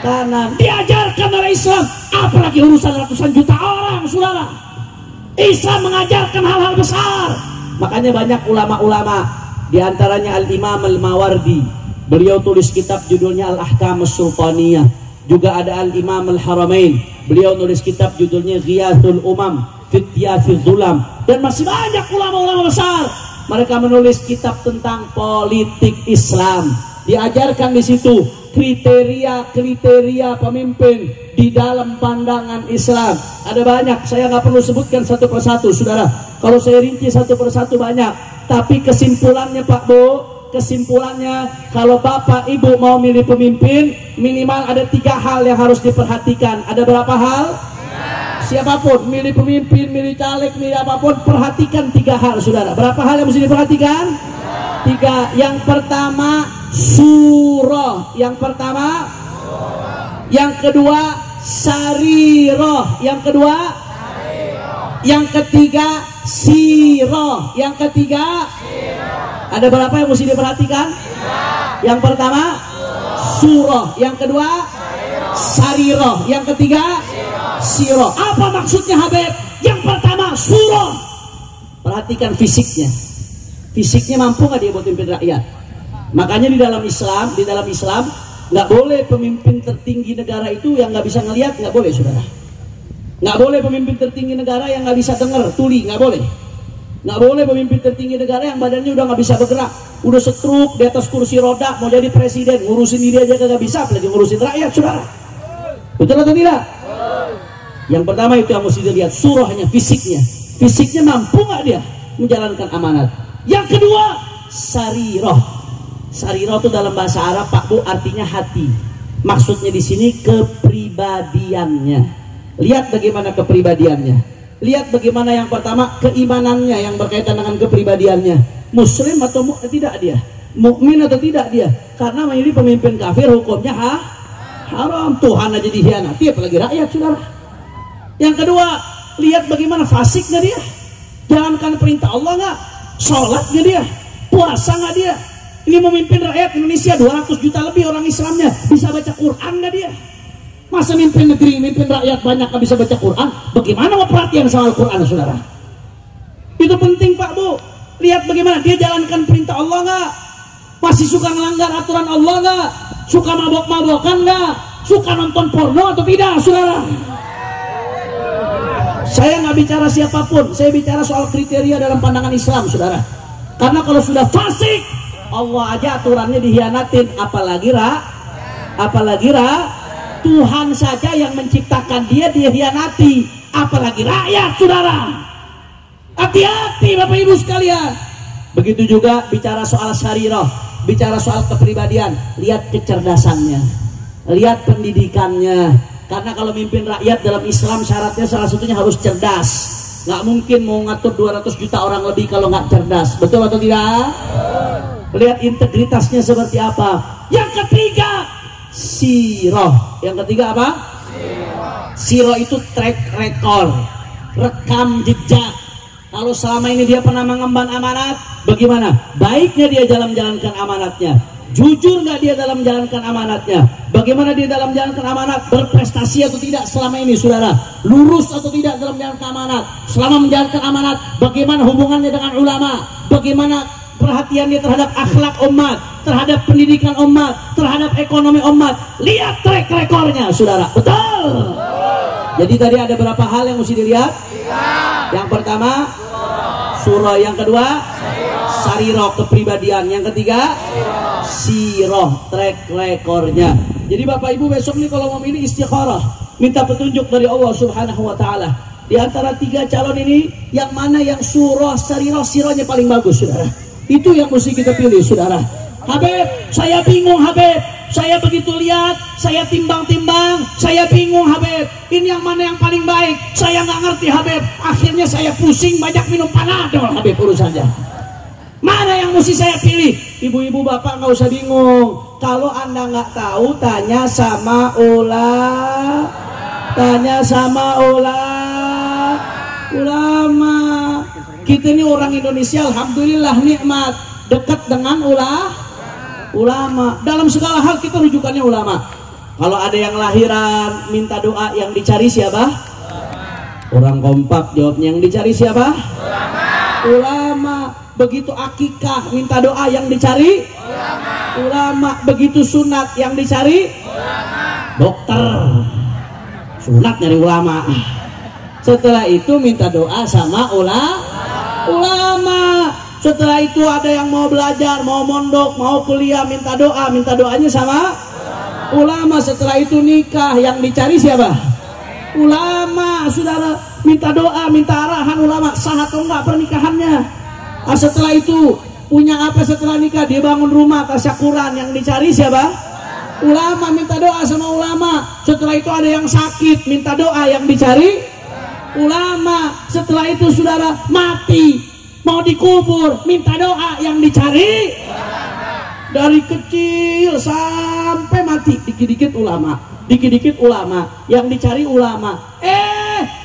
kanan, diajarkan oleh Islam. Apalagi urusan ratusan juta orang saudara. Islam mengajarkan hal-hal besar. Makanya banyak ulama-ulama, diantaranya Al-Imam Al-Mawardi, beliau tulis kitab judulnya Al-Ahkam As-Sultaniyah. Juga ada Al-Imam Al-Haramain, beliau nulis kitab judulnya Ghiyathul Umam Fityafil Zulam. Dan masih banyak ulama-ulama besar, mereka menulis kitab tentang politik Islam. Diajarkan di situ kriteria pemimpin di dalam pandangan Islam. Ada banyak, saya nggak perlu sebutkan satu persatu, saudara. Kalau saya rinci satu persatu banyak. Tapi kesimpulannya Pak Bu, kesimpulannya kalau Bapak Ibu mau milih pemimpin, minimal ada 3 hal yang harus diperhatikan. Ada berapa hal? Siapapun milih pemimpin, milih caleg, milih apapun, perhatikan 3 hal, saudara. Berapa hal yang mesti diperhatikan? 3. Yang pertama surah, yang pertama yang kedua sariroh, yang kedua yang ketiga siroh, yang ketiga ada berapa yang mesti diperhatikan? Yang pertama surah, yang kedua sariroh, yang ketiga siroh. Apa maksudnya Habib? Yang pertama surah, perhatikan fisiknya. Fisiknya mampu nggak dia buat pimpin rakyat? Makanya di dalam Islam nggak boleh pemimpin tertinggi negara itu yang nggak bisa ngelihat, nggak boleh, saudara. Nggak boleh pemimpin tertinggi negara yang nggak bisa dengar, tuli, nggak boleh. Nggak boleh pemimpin tertinggi negara yang badannya udah nggak bisa bergerak, udah setruk di atas kursi roda, mau jadi presiden, ngurusin diri aja nggak bisa, apalagi ngurusin rakyat, saudara. Betul atau tidak? Yang pertama itu yang mesti dilihat, surahnya, fisiknya. Fisiknya mampu nggak dia menjalankan amanat. Yang kedua, sariroh. Sariroh itu dalam bahasa Arab Pak Bu artinya hati. Maksudnya di sini kepribadiannya. Lihat bagaimana kepribadiannya. Lihat bagaimana yang pertama keimanannya yang berkaitan dengan kepribadiannya. Muslim atau tidak dia? Mukmin atau tidak dia? Karena menjadi pemimpin kafir hukumnya haram. Tuhan aja dikhianati, apalagi rakyat, saudara. Yang kedua, lihat bagaimana fasiknya dia. Jalankan perintah Allah nggak? Sholat nggak dia? Puasa nggak dia? Ini memimpin rakyat Indonesia 200 juta lebih orang Islamnya, bisa baca Quran nggak dia? Masa mimpin negeri, mimpin rakyat banyak nggak bisa baca Quran? Bagaimana mau perhatian sama Al-Quran, saudara? Itu penting Pak Bu. Lihat bagaimana dia jalankan perintah Allah nggak? Masih suka melanggar aturan Allah nggak? Suka mabok-mabokan nggak? Suka nonton porno atau tidak, saudara? Saya nggak bicara siapapun, saya bicara soal kriteria dalam pandangan Islam, saudara. Karena kalau sudah fasik, Allah aja aturannya dikhianatin, apalagi Tuhan saja yang menciptakan dia dikhianati, apalagi rakyat, saudara. Hati-hati Bapak Ibu sekalian. Begitu juga bicara soal sariroh, bicara soal kepribadian, lihat kecerdasannya, lihat pendidikannya. Karena kalau mimpin rakyat dalam Islam syaratnya salah satunya harus cerdas. Nggak mungkin mau ngatur 200 juta orang lebih kalau nggak cerdas. Betul atau tidak? Lihat integritasnya seperti apa. Yang ketiga siroh. Yang ketiga apa? Siroh itu track record, rekam jejak. Kalau selama ini dia pernah mengemban amanat, bagaimana? Baiknya dia dalam menjalankan amanatnya. Jujur nggak dia dalam menjalankan amanatnya? Bagaimana dia dalam menjalankan amanat? Berprestasi atau tidak selama ini, saudara? Lurus atau tidak dalam menjalankan amanat? Selama menjalankan amanat, bagaimana hubungannya dengan ulama? Bagaimana perhatiannya terhadap akhlak umat, terhadap pendidikan umat, terhadap ekonomi umat? Lihat track recordnya, saudara. Betul. Jadi tadi ada berapa hal yang mesti dilihat? Yang pertama surah, yang kedua sariroh, kepribadian, yang ketiga siroh, track recordnya. Jadi Bapak Ibu besok nih kalau mau milih istikharah, minta petunjuk dari Allah Subhanahu wa Ta'ala. Di antara 3 calon ini, yang mana yang surah, sariroh, sirohnya paling bagus, saudara? Itu yang mesti kita pilih, saudara. Habib, saya bingung Habib. Saya begitu lihat, saya timbang-timbang, saya bingung Habib. Ini yang mana yang paling baik? Saya nggak ngerti Habib. Akhirnya saya pusing, banyak minum panadol Habib urusannya. Mana yang mesti saya pilih? Ibu-ibu bapak nggak usah bingung. Kalau anda nggak tahu, tanya sama ulama. Kita ini orang Indonesia, alhamdulillah nikmat, dekat dengan ulama. Dalam segala hal kita rujukannya ulama. Kalau ada yang lahiran minta doa, yang dicari siapa? Orang kompak jawabnya, yang dicari siapa? Ulama. Begitu akikah minta doa, yang dicari ulama. Begitu sunat, yang dicari dokter. Sunat nyari ulama. Setelah itu minta doa sama ulama. Setelah itu ada yang mau belajar, mau mondok, mau kuliah, minta doa, minta doanya sama ulama. Setelah itu nikah, yang dicari siapa? Ulama. Saudara, minta doa, minta arahan ulama, sah atau enggak pernikahannya. Setelah itu punya apa setelah nikah? Dia bangun rumah, tasyakuran, yang dicari siapa? Ulama. Minta doa sama ulama. Setelah itu ada yang sakit, minta doa, yang dicari ulama. Setelah itu saudara mati, mau dikubur, minta doa, yang dicari dari kecil sampai mati, dikit-dikit ulama, dikit-dikit ulama, yang dicari ulama.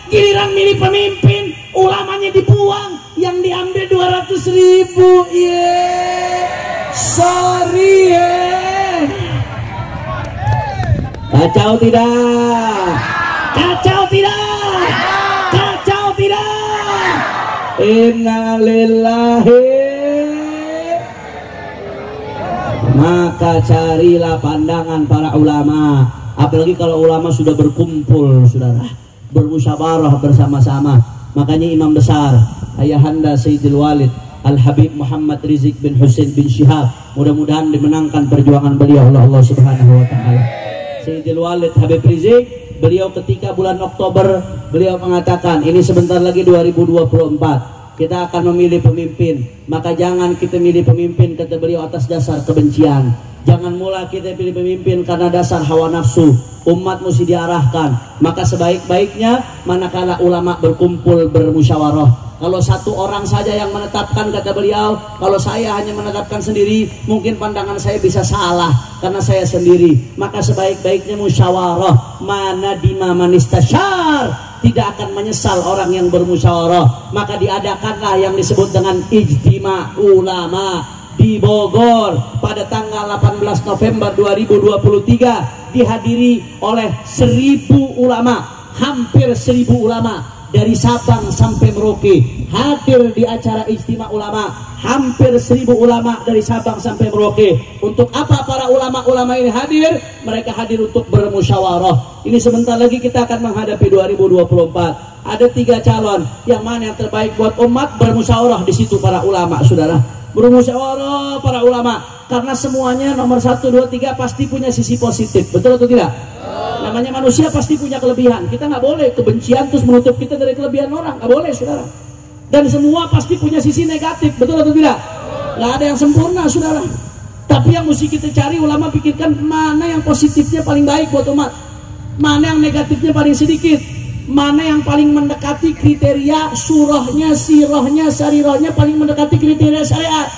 Giliran milih pemimpin, ulamanya dibuang, yang diambil 200.000. Sorry Kacau tidak? Kacau tidak? Kacau tidak? Innalillahi. Maka carilah pandangan para ulama. Apalagi kalau ulama sudah berkumpul, saudara, bermusyawarah bersama-sama. Makanya imam besar Ayahanda Sayyidil Walid Al-Habib Muhammad Rizik bin Husain bin Syihab, mudah-mudahan dimenangkan perjuangan beliau oleh Allah Subhanahu wa taala. Sayyidil Walid Habib Rizik, beliau ketika bulan Oktober beliau mengatakan, ini sebentar lagi 2024 kita akan memilih pemimpin, maka jangan kita milih pemimpin, kata beliau, atas dasar kebencian. Jangan mula kita pilih pemimpin karena dasar hawa nafsu. Umat mesti diarahkan. Maka sebaik-baiknya manakala ulama berkumpul bermusyawarah. Kalau satu orang saja yang menetapkan, kata beliau, kalau saya hanya menetapkan sendiri, mungkin pandangan saya bisa salah karena saya sendiri. Maka sebaik-baiknya musyawarah. Mana dima manistasyar, tidak akan menyesal orang yang bermusyawarah. Maka diadakanlah yang disebut dengan ijtima ulama di Bogor pada tanggal 18 November 2023, dihadiri oleh 1.000 ulama, hampir 1.000 ulama dari Sabang sampai Merauke hadir di acara ijtima ulama. Hampir 1.000 ulama dari Sabang sampai Merauke. Untuk apa para ulama-ulama ini hadir? Mereka hadir untuk bermusyawarah. Ini sebentar lagi kita akan menghadapi 2024. Ada 3 calon, yang mana yang terbaik buat umat? Bermusyawarah di situ para ulama, saudara. Bermusyawarah para ulama, karena semuanya nomor 1, 2, 3 pasti punya sisi positif, betul atau tidak? Namanya manusia pasti punya kelebihan. Kita nggak boleh kebencian terus menutup kita dari kelebihan orang, nggak boleh, saudara. Dan semua pasti punya sisi negatif, betul atau tidak? Nggak ada yang sempurna, saudara. Tapi yang mesti kita cari, ulama pikirkan mana yang positifnya paling baik buat umat, mana yang negatifnya paling sedikit, mana yang paling mendekati kriteria surahnya, sirahnya, sarirahnya, paling mendekati kriteria syariat.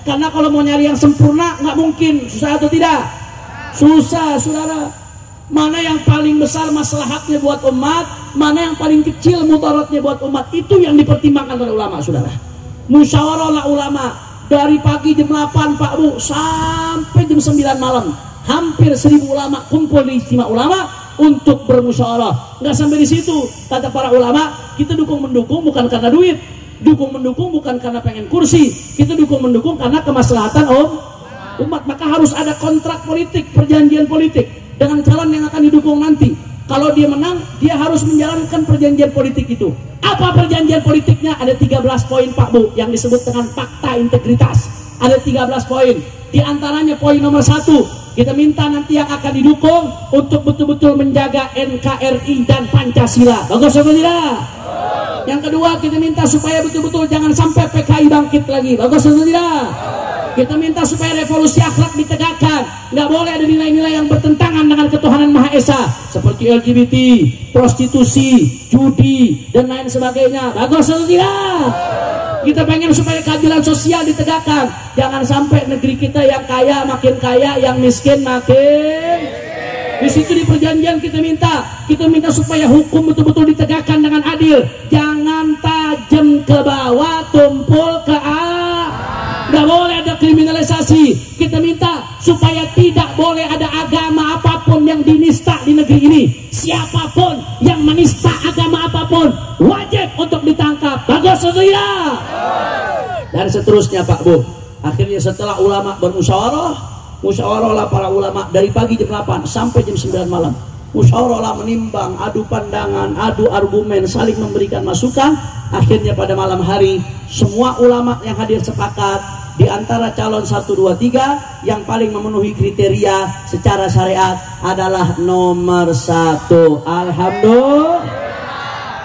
Karena kalau mau nyari yang sempurna nggak mungkin, susah atau tidak? Susah, saudara. Mana yang paling besar maslahatnya buat umat, mana yang paling kecil mudaratnya buat umat, itu yang dipertimbangkan oleh ulama, saudara. Musyawarahlah ulama dari pagi jam 8 Pak Bu sampai jam 9 malam. Hampir 1.000 ulama kumpul di ijtima ulama untuk bermusyawarah. Nggak sampai di situ, kata para ulama, kita dukung-mendukung bukan karena duit, dukung-mendukung bukan karena pengen kursi, kita dukung-mendukung karena kemaslahatan umat. Maka harus ada kontrak politik, perjanjian politik dengan calon yang akan didukung nanti. Kalau dia menang, dia harus menjalankan perjanjian politik itu. Apa perjanjian politiknya? Ada 13 poin Pak Bu, yang disebut dengan fakta integritas. Ada 13 poin. Di antaranya poin nomor 1, kita minta nanti yang akan didukung untuk betul-betul menjaga NKRI dan Pancasila. Bagus atau tidak? Yang kedua, kita minta supaya betul-betul jangan sampai PKI bangkit lagi. Bagus atau tidak? Kita minta supaya revolusi akhlak ditegakkan. Nggak boleh ada nilai-nilai yang bertentangan dengan ketuhanan Maha Esa, seperti LGBT, prostitusi, judi, dan lain sebagainya. Bagus atau tidak? Kita pengen supaya keadilan sosial ditegakkan. Jangan sampai negeri kita yang kaya makin kaya, yang miskin makin. Di situ di perjanjian kita minta supaya hukum betul-betul ditegakkan dengan adil. Jangan tajam ke bawah, tumpul ke atas. Nggak boleh ada kriminalisasi. Kita minta supaya tidak boleh ada agama apapun yang dinista di negeri ini. Siapapun yang menista agama apapun pun wajib untuk ditangkap. Bagus atau tidak? Dan seterusnya Pak Bu. Akhirnya setelah ulama musyawarah para ulama dari pagi jam 8 sampai jam 9 malam. Musyawarah menimbang, adu pandangan, adu argumen, saling memberikan masukan. Akhirnya pada malam hari semua ulama yang hadir sepakat di antara calon 1, 2, 3 yang paling memenuhi kriteria secara syariat adalah nomor 1. Alhamdulillah.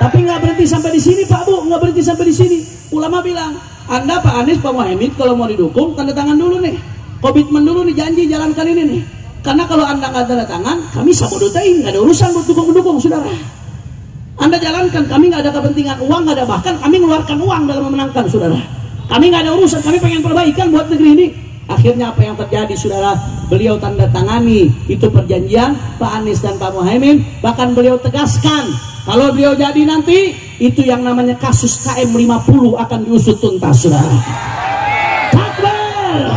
Tapi nggak berhenti sampai di sini Pak Bu, nggak berhenti sampai di sini. Ulama bilang, Anda Pak Anies, Pak Muhaimin kalau mau didukung tanda tangan dulu nih, komitmen dulu nih, janji jalankan ini nih. Karena kalau Anda nggak tanda tangan, kami sabodotain, nggak ada urusan buat dukung-dukung, saudara. Anda jalankan, kami nggak ada kepentingan uang, nggak ada, bahkan kami mengeluarkan uang dalam memenangkan, saudara. Kami nggak ada urusan, kami pengen perbaikan buat negeri ini. Akhirnya apa yang terjadi, saudara? Beliau tanda tangani itu perjanjian Pak Anies dan Pak Muhaimin. Bahkan beliau tegaskan, kalau beliau jadi nanti, itu yang namanya kasus KM50 akan diusut tuntas, saudara. Takbir.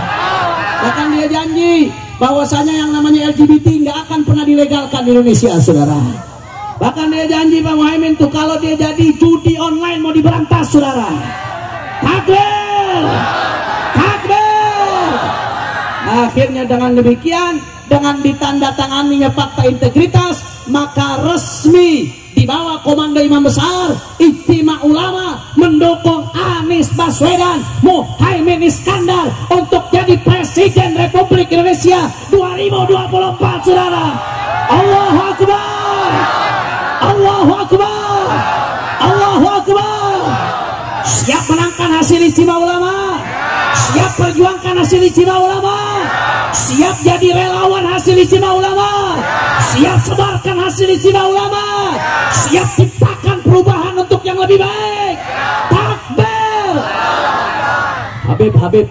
Bahkan dia janji bahwasanya yang namanya LGBT nggak akan pernah dilegalkan di Indonesia, saudara. Bahkan dia janji Pak Muhaimin tuh kalau dia jadi judi online mau diberantas, saudara. Takbir, takbir. Akhirnya dengan demikian, dengan ditandatanganinya fakta integritas, maka resmi di bawah komando Imam Besar Ijtima Ulama mendukung Anies Baswedan Muhaimin Iskandar untuk jadi Presiden Republik Indonesia 2024, saudara. Allahu Akbar, Allahu Akbar, Allahu Akbar. Siap menangkan hasil Ijtima Ulama, siap perjuangkan hasil Ijtima Ulama, siap jadi relawan hasil Ijtima Ulama, siap sebarkan hasil Ijtima Ulama, siap ciptakan perubahan untuk yang lebih baik. Takbir.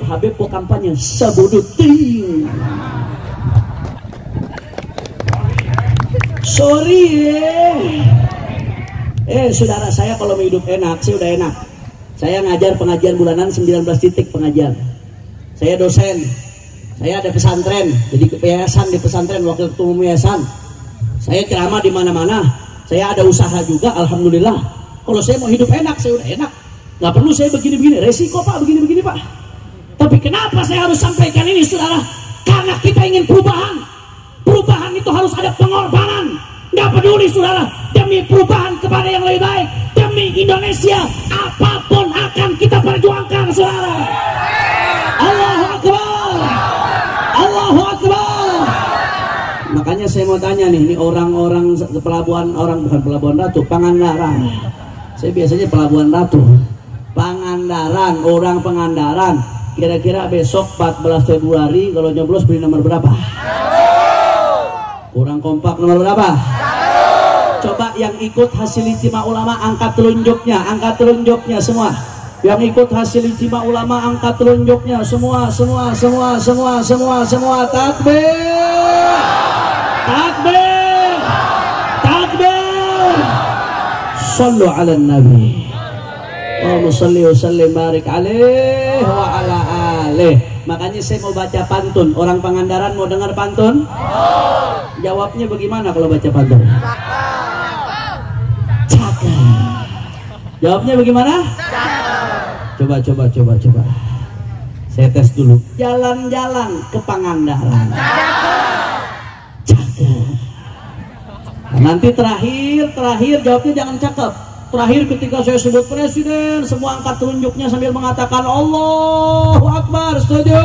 Habib kok kampanye sabodoting. Sorry saudara, saya kalau mau hidup enak, saya udah enak. Saya ngajar pengajian bulanan 19 titik pengajian. Saya dosen, saya ada pesantren, jadi yayasan di pesantren, wakil ketua umum yayasan. Saya ceramah di mana-mana. Saya ada usaha juga, alhamdulillah. Kalau saya mau hidup enak, saya udah enak. Nggak perlu saya begini-begini, resiko Pak, begini-begini Pak. Tapi kenapa saya harus sampaikan ini, saudara? Karena kita ingin perubahan. Perubahan itu harus ada pengorbanan. Nggak peduli, saudara, demi perubahan kepada yang lebih baik, demi Indonesia, apapun akan kita perjuangkan, saudara. Allahu Akbar, Allahu Akbar. Makanya saya mau tanya nih, ini orang-orang pelabuhan, orang bukan Pelabuhan Ratu, Pangandaran. Saya biasanya Pelabuhan Ratu, Pangandaran, orang Pangandaran. Kira-kira besok 14 Februari kalau nyoblos beli nomor berapa? Kurang kompak, nomor berapa? Coba yang ikut hasil Ijtima Ulama angkat telunjuknya semua. Yang ikut hasil Ijtima Ulama angkat telunjuknya semua. Takbir, takbir, takbir. Sallu ala nabi. Allahumma salli wa sallim barik alaihi wa ala alihi. Makanya saya mau baca pantun. Orang Pangandaran mau dengar pantun? Jawabnya bagaimana kalau baca pantun? Cakep. Jawabnya bagaimana? Coba. Saya tes dulu. Jalan-jalan ke Pangandaran. Cakep. Nanti terakhir jawabnya jangan cakep. Terakhir ketika saya sebut presiden, semua angkat telunjuknya sambil mengatakan Allahu Akbar. Setuju?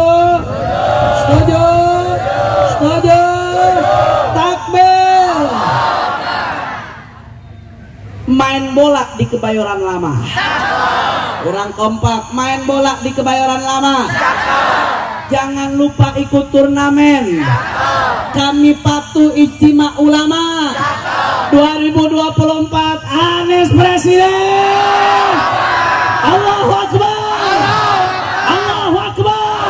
Setuju? Setuju? Takbir. Main bola di Kebayoran Lama. Orang kompak, main bola di Kebayoran Lama. Jangan lupa ikut turnamen. Kami patuh Ijtima Ulama. 2024 Anies Presiden. Allahu Akbar, Allahu Akbar,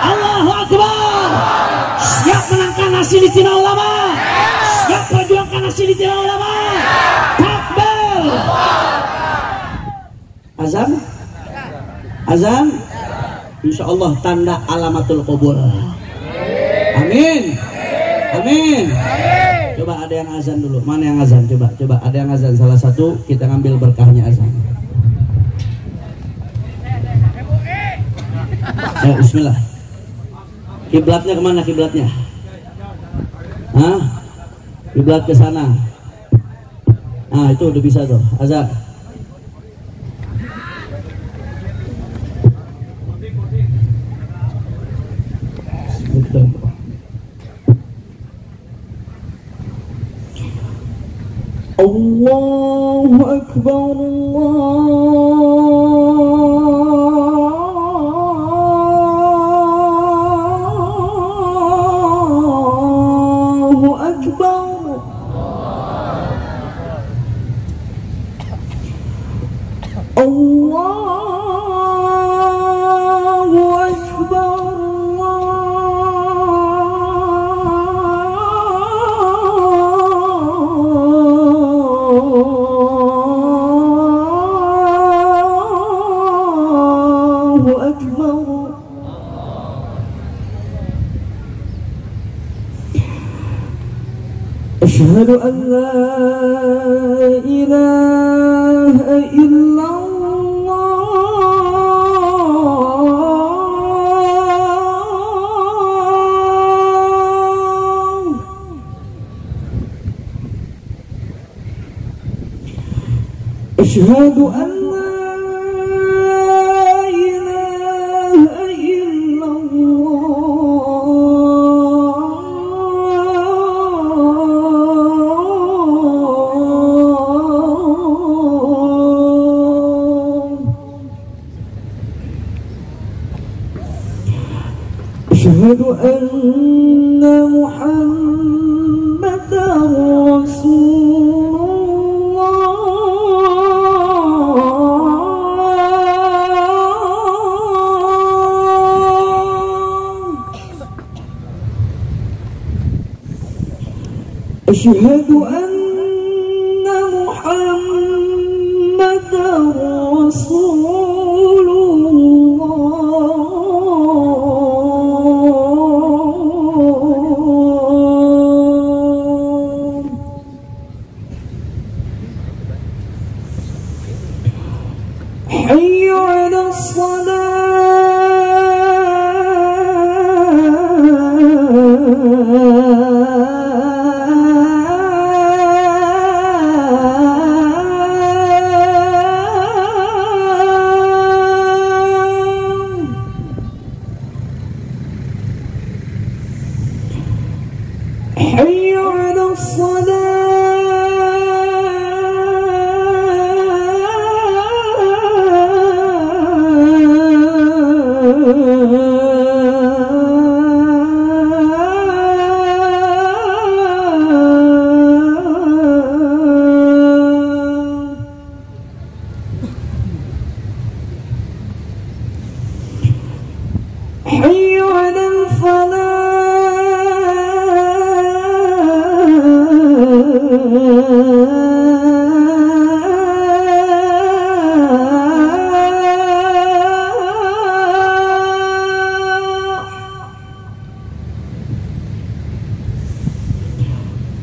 Allahu Akbar. Siap menangkan hasil Ijtima Ulama, siap perjuangkan hasil Ijtima Ulama. Takbir. Azan, azan. Insya Allah tanda alamatul qubur. Amin, amin. Coba ada yang azan dulu. Mana yang azan? Coba ada yang azan. Salah satu kita ngambil berkahnya azan. Bismillah. Kiblatnya kemana kiblatnya? Hah? Kiblat ke sana. Ah itu udah bisa tuh azan. Allahu Akbar, Allahu Akbar. Allahu Akbar. أشهد أن لا إله إلا الله أشهد أن أشهد أن محمدا رسول الله أشهد أن محمدا رسول حي على حي على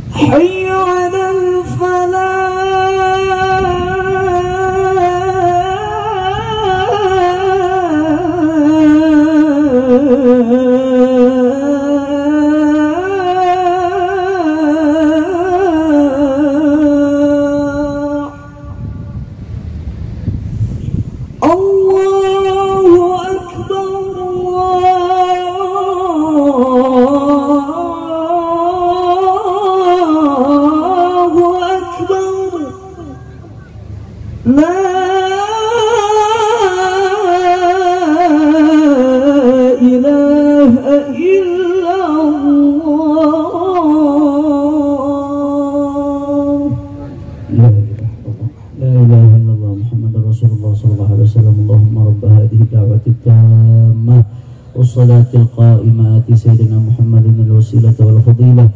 حي على حي على والصلاة القائمة آت سيدنا محمد الوسيلة والفضيلة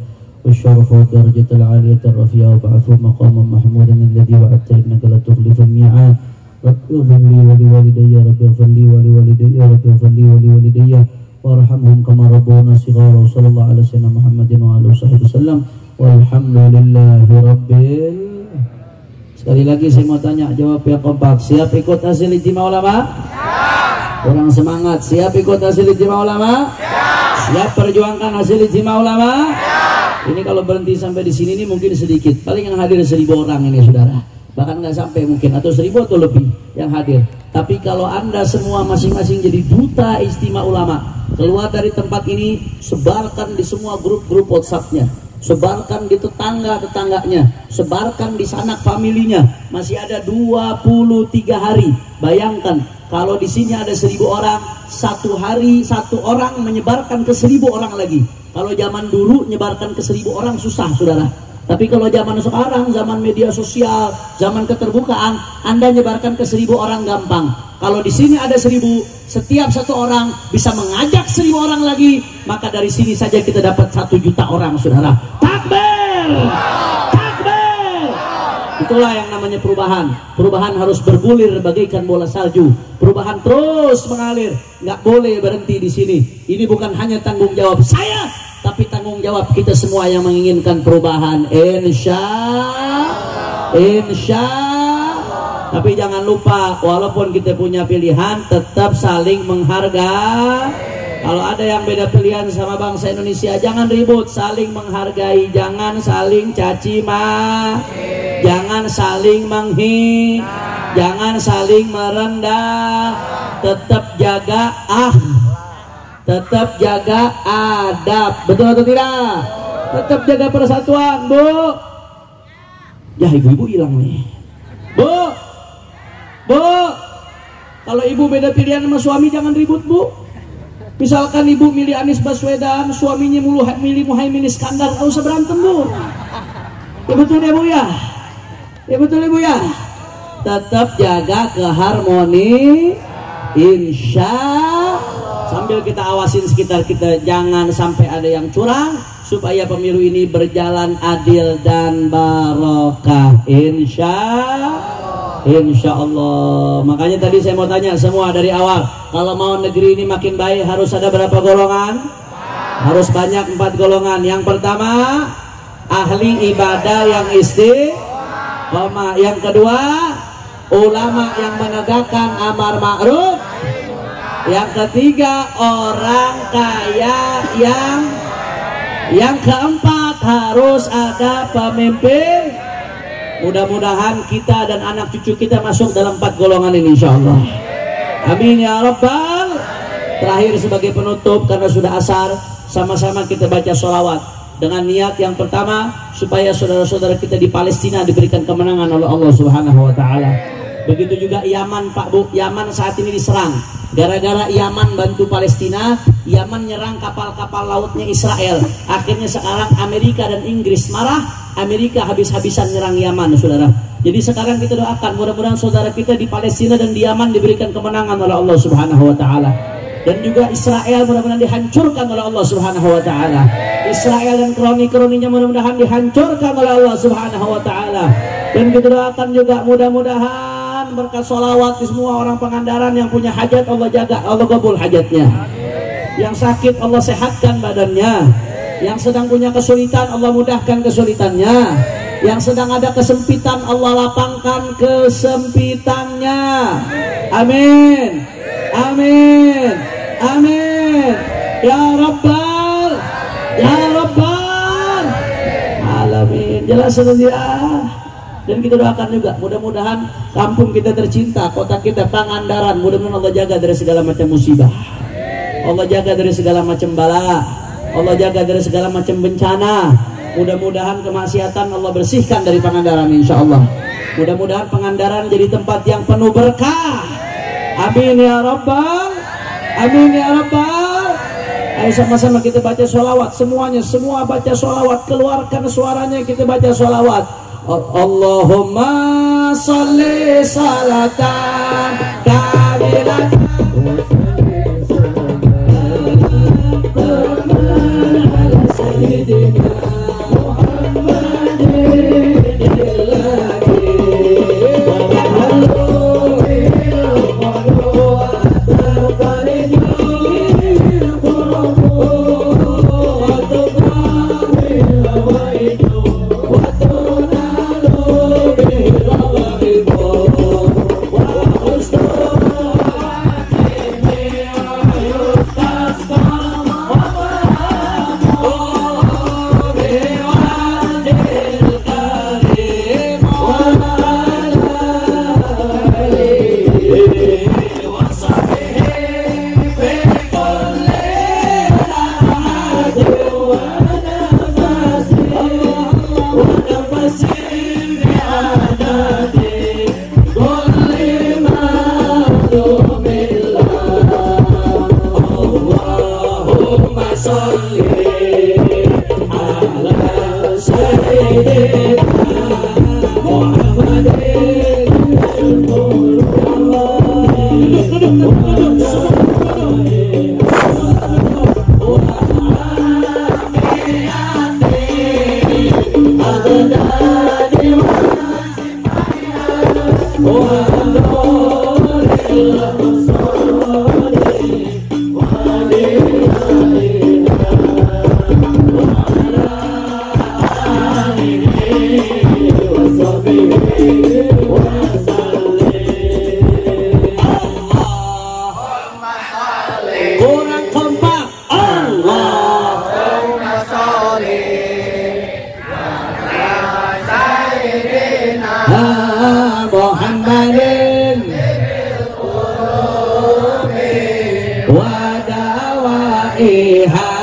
والشرف والدرجة العالية الرفيعة وابعثه مقاما محمودا الذي وعدت إنك لا تخلف الميعاد رب اغفر لي ولوالدي رب اغفر لي ولوالدي رب اغفر لي ولوالدي وارحمهم كما ربونا صغارا وصلى الله على سيدنا محمد وعلى آله وصحبه وسلم Walhamdulillahirabbil. Sekali lagi saya mau tanya, jawab yang kompak. Siap ikut hasil ijtima ulama? Siap. Kurang semangat. Siap ikut hasil ijtima ulama? Siap. Siap perjuangkan hasil ijtima ulama? Siap. Ini kalau berhenti sampai di sini ini mungkin sedikit. Paling yang hadir 1000 orang ini saudara. Bahkan nggak sampai mungkin, atau 1000 atau lebih yang hadir. Tapi kalau anda semua masing-masing jadi duta ijtima ulama, keluar dari tempat ini, sebarkan di semua grup-grup WhatsApp-nya, sebarkan di tetangga-tetangganya, sebarkan di sanak familinya. Masih ada 23 hari. Bayangkan kalau di sini ada 1000 orang, satu hari satu orang menyebarkan ke 1000 orang lagi. Kalau zaman dulu nyebarkan ke 1000 orang susah saudara. Tapi kalau zaman sekarang, zaman media sosial, zaman keterbukaan, anda nyebarkan ke 1000 orang gampang. Kalau di sini ada 1000, setiap satu orang bisa mengajak 1000 orang lagi, maka dari sini saja kita dapat 1 juta orang, saudara. Takbir! Takbir! Itulah yang namanya perubahan. Perubahan harus bergulir bagaikan bola salju. Perubahan terus mengalir, nggak boleh berhenti di sini. Ini bukan hanya tanggung jawab saya, tapi tanggung jawab kita semua yang menginginkan perubahan. Insya. Tapi jangan lupa, walaupun kita punya pilihan, tetap saling menghargai. Kalau ada yang beda pilihan sama bangsa Indonesia, jangan ribut, saling menghargai. Jangan saling caci maki, jangan saling menghina, jangan saling merendah. Tetap jaga tetap jaga adab, betul atau tidak? Tetap jaga persatuan, Bu. Ya ibu-ibu hilang nih, Bu. Kalau ibu beda pilihan sama suami jangan ribut, Bu. Misalkan ibu milih Anies Baswedan, suaminya milih Muhaimin Iskandar, nggak usah berantem, Bu. Ya betul ya, Bu ya. Ya betul ya, Bu ya. Tetap jaga keharmoni, insya. Sambil kita awasin sekitar kita, jangan sampai ada yang curang, supaya pemilu ini berjalan adil dan barokah. Insya Allah. Makanya tadi saya mau tanya semua dari awal, kalau mau negeri ini makin baik harus ada berapa golongan? Harus banyak 4 golongan. Yang pertama, ahli ibadah yang istiqomah. Yang kedua, ulama yang menegakkan amar ma'ruf. Yang ketiga, orang kaya yang keempat, harus ada pemimpin. Mudah-mudahan kita dan anak cucu kita masuk dalam 4 golongan ini insyaallah. Amin ya rabbal. Terakhir sebagai penutup, karena sudah asar, sama-sama kita baca sholawat dengan niat yang pertama, supaya saudara-saudara kita di Palestina diberikan kemenangan oleh Allah Subhanahu wa taala. Begitu juga Yaman, Pak Bu. Yaman saat ini diserang. Gara-gara Yaman bantu Palestina, Yaman nyerang kapal-kapal lautnya Israel. Akhirnya sekarang Amerika dan Inggris marah. Amerika habis-habisan nyerang Yaman, saudara. Jadi sekarang kita doakan, mudah-mudahan saudara kita di Palestina dan di Yaman diberikan kemenangan oleh Allah Subhanahu wa taala. Dan juga Israel mudah-mudahan dihancurkan oleh Allah Subhanahu wa taala. Israel dan kroni-kroninya mudah-mudahan dihancurkan oleh Allah Subhanahu wa taala. Dan kita doakan juga mudah-mudahan berkat sholawat di semua orang Pangandaran yang punya hajat, Allah jaga, Allah kabul hajatnya. Yang sakit Allah sehatkan badannya. Yang sedang punya kesulitan Allah mudahkan kesulitannya. Yang sedang ada kesempitan Allah lapangkan kesempitannya. Amin. Amin. Amin. Ya Rabbal alamin. Jelas ya. Dan kita doakan juga, mudah-mudahan kampung kita tercinta, kota kita Pangandaran, mudah-mudahan Allah jaga dari segala macam musibah, Allah jaga dari segala macam bala, Allah jaga dari segala macam bencana. Mudah-mudahan kemaksiatan Allah bersihkan dari Pangandaran insya Allah. Mudah-mudahan Pangandaran jadi tempat yang penuh berkah. Amin ya Rabbal. Amin ya Rabbal. Ayo sama-sama kita baca sholawat semuanya, semua baca sholawat, keluarkan suaranya, kita baca sholawat. Allahumma salli salatan kamilatan ala sayyidina Muhammadin Kurang kompak. Muhammadin wa dawaiha